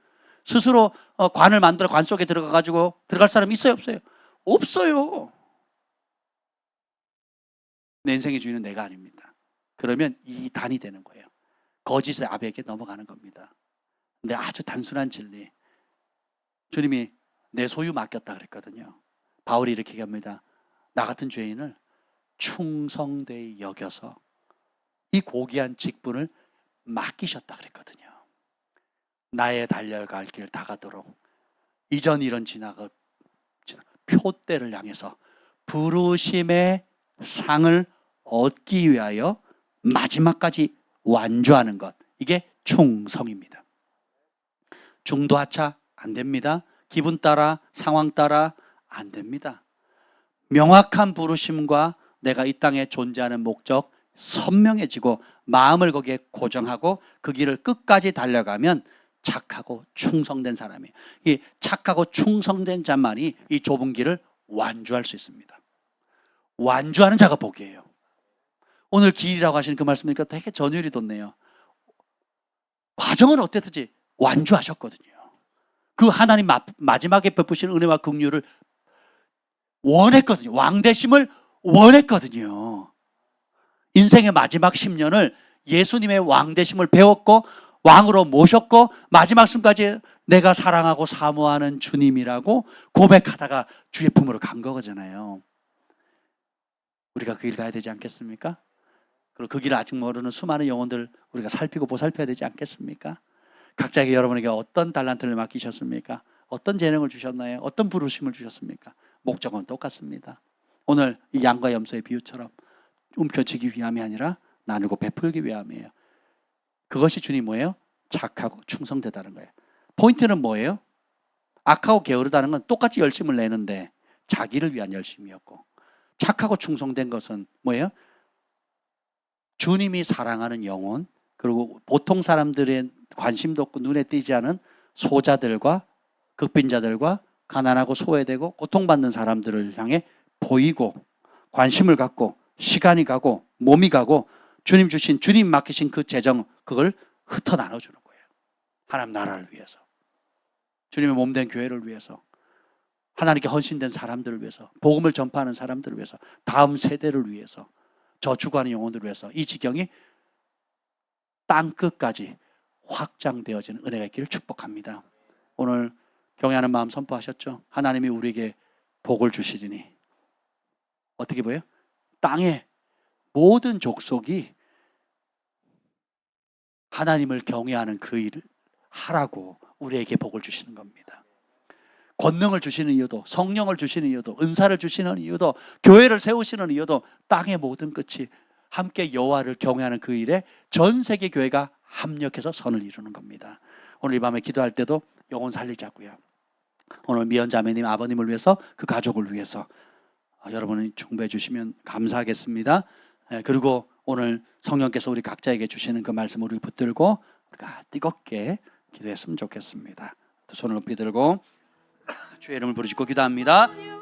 스스로 관을 만들어 관 속에 들어가가지고 들어갈 사람 있어요 없어요? 없어요. 내 인생의 주인은 내가 아닙니다. 그러면 이 단이 되는 거예요. 거짓의 아베에게 넘어가는 겁니다. 근데 아주 단순한 진리. 주님이 내 소유 맡겼다 그랬거든요. 바울이 이렇게 얘기합니다. 나 같은 죄인을 충성되이 여겨서 이 고귀한 직분을 맡기셨다 그랬거든요. 나의 달려갈 길 다가도록 이전 이런 지나가 표대를 향해서 부르심의 상을 얻기 위하여 마지막까지 완주하는 것, 이게 충성입니다. 중도하차 안 됩니다. 기분 따라 상황 따라 안 됩니다. 명확한 부르심과 내가 이 땅에 존재하는 목적 선명해지고 마음을 거기에 고정하고 그 길을 끝까지 달려가면 착하고 충성된 사람이에요. 이 착하고 충성된 자만이 이 좁은 길을 완주할 수 있습니다. 완주하는 자가 복이에요. 오늘 길이라고 하시는 그 말씀이니까 되게 전율이 돋네요. 과정은 어땠든지 완주하셨거든요. 그 하나님 마지막에 베푸신 은혜와 긍휼을 원했거든요. 왕되심을 원했거든요. 인생의 마지막 10년을 예수님의 왕되심을 배웠고 왕으로 모셨고 마지막 순간까지 내가 사랑하고 사모하는 주님이라고 고백하다가 주의 품으로 간 거잖아요. 우리가 그 길 가야 되지 않겠습니까? 그리고 그 길을 아직 모르는 수많은 영혼들 우리가 살피고 보살펴야 되지 않겠습니까? 각자에게 여러분에게 어떤 달란트를 맡기셨습니까? 어떤 재능을 주셨나요? 어떤 부르심을 주셨습니까? 목적은 똑같습니다. 오늘 이 양과 염소의 비유처럼 움켜쥐기 위함이 아니라 나누고 베풀기 위함이에요. 그것이 주님 뭐예요? 착하고 충성되다는 거예요. 포인트는 뭐예요? 악하고 게으르다는 건 똑같이 열심을 내는데 자기를 위한 열심이었고, 착하고 충성된 것은 뭐예요? 주님이 사랑하는 영혼, 그리고 보통 사람들의 관심도 없고 눈에 띄지 않은 소자들과 극빈자들과 가난하고 소외되고 고통받는 사람들을 향해 보이고 관심을 갖고 시간이 가고 몸이 가고 주님 주신, 주님 맡기신 그 재정, 그걸 흩어 나눠주는 거예요. 하나님 나라를 위해서, 주님의 몸된 교회를 위해서, 하나님께 헌신된 사람들을 위해서, 복음을 전파하는 사람들을 위해서, 다음 세대를 위해서, 저축하는 영혼들을 위해서 이 지경이 땅끝까지 확장되어지는 은혜가 있기를 축복합니다. 오늘 경외하는 마음 선포하셨죠? 하나님이 우리에게 복을 주시리니 어떻게 보여요? 땅의 모든 족속이 하나님을 경외하는 그 일을 하라고 우리에게 복을 주시는 겁니다. 권능을 주시는 이유도, 성령을 주시는 이유도, 은사를 주시는 이유도, 교회를 세우시는 이유도 땅의 모든 끝이 함께 여호와를 경외하는 그 일에 전 세계 교회가 합력해서 선을 이루는 겁니다. 오늘 이 밤에 기도할 때도 영혼 살리자고요. 오늘 미연 자매님 아버님을 위해서, 그 가족을 위해서 여러분이 중보해 주시면 감사하겠습니다. 그리고 오늘 성령께서 우리 각자에게 주시는 그 말씀을 우리 붙들고 우리가 뜨겁게 기도했으면 좋겠습니다. 두 손을 높이 들고 주의 이름을 부르짖고 기도합니다.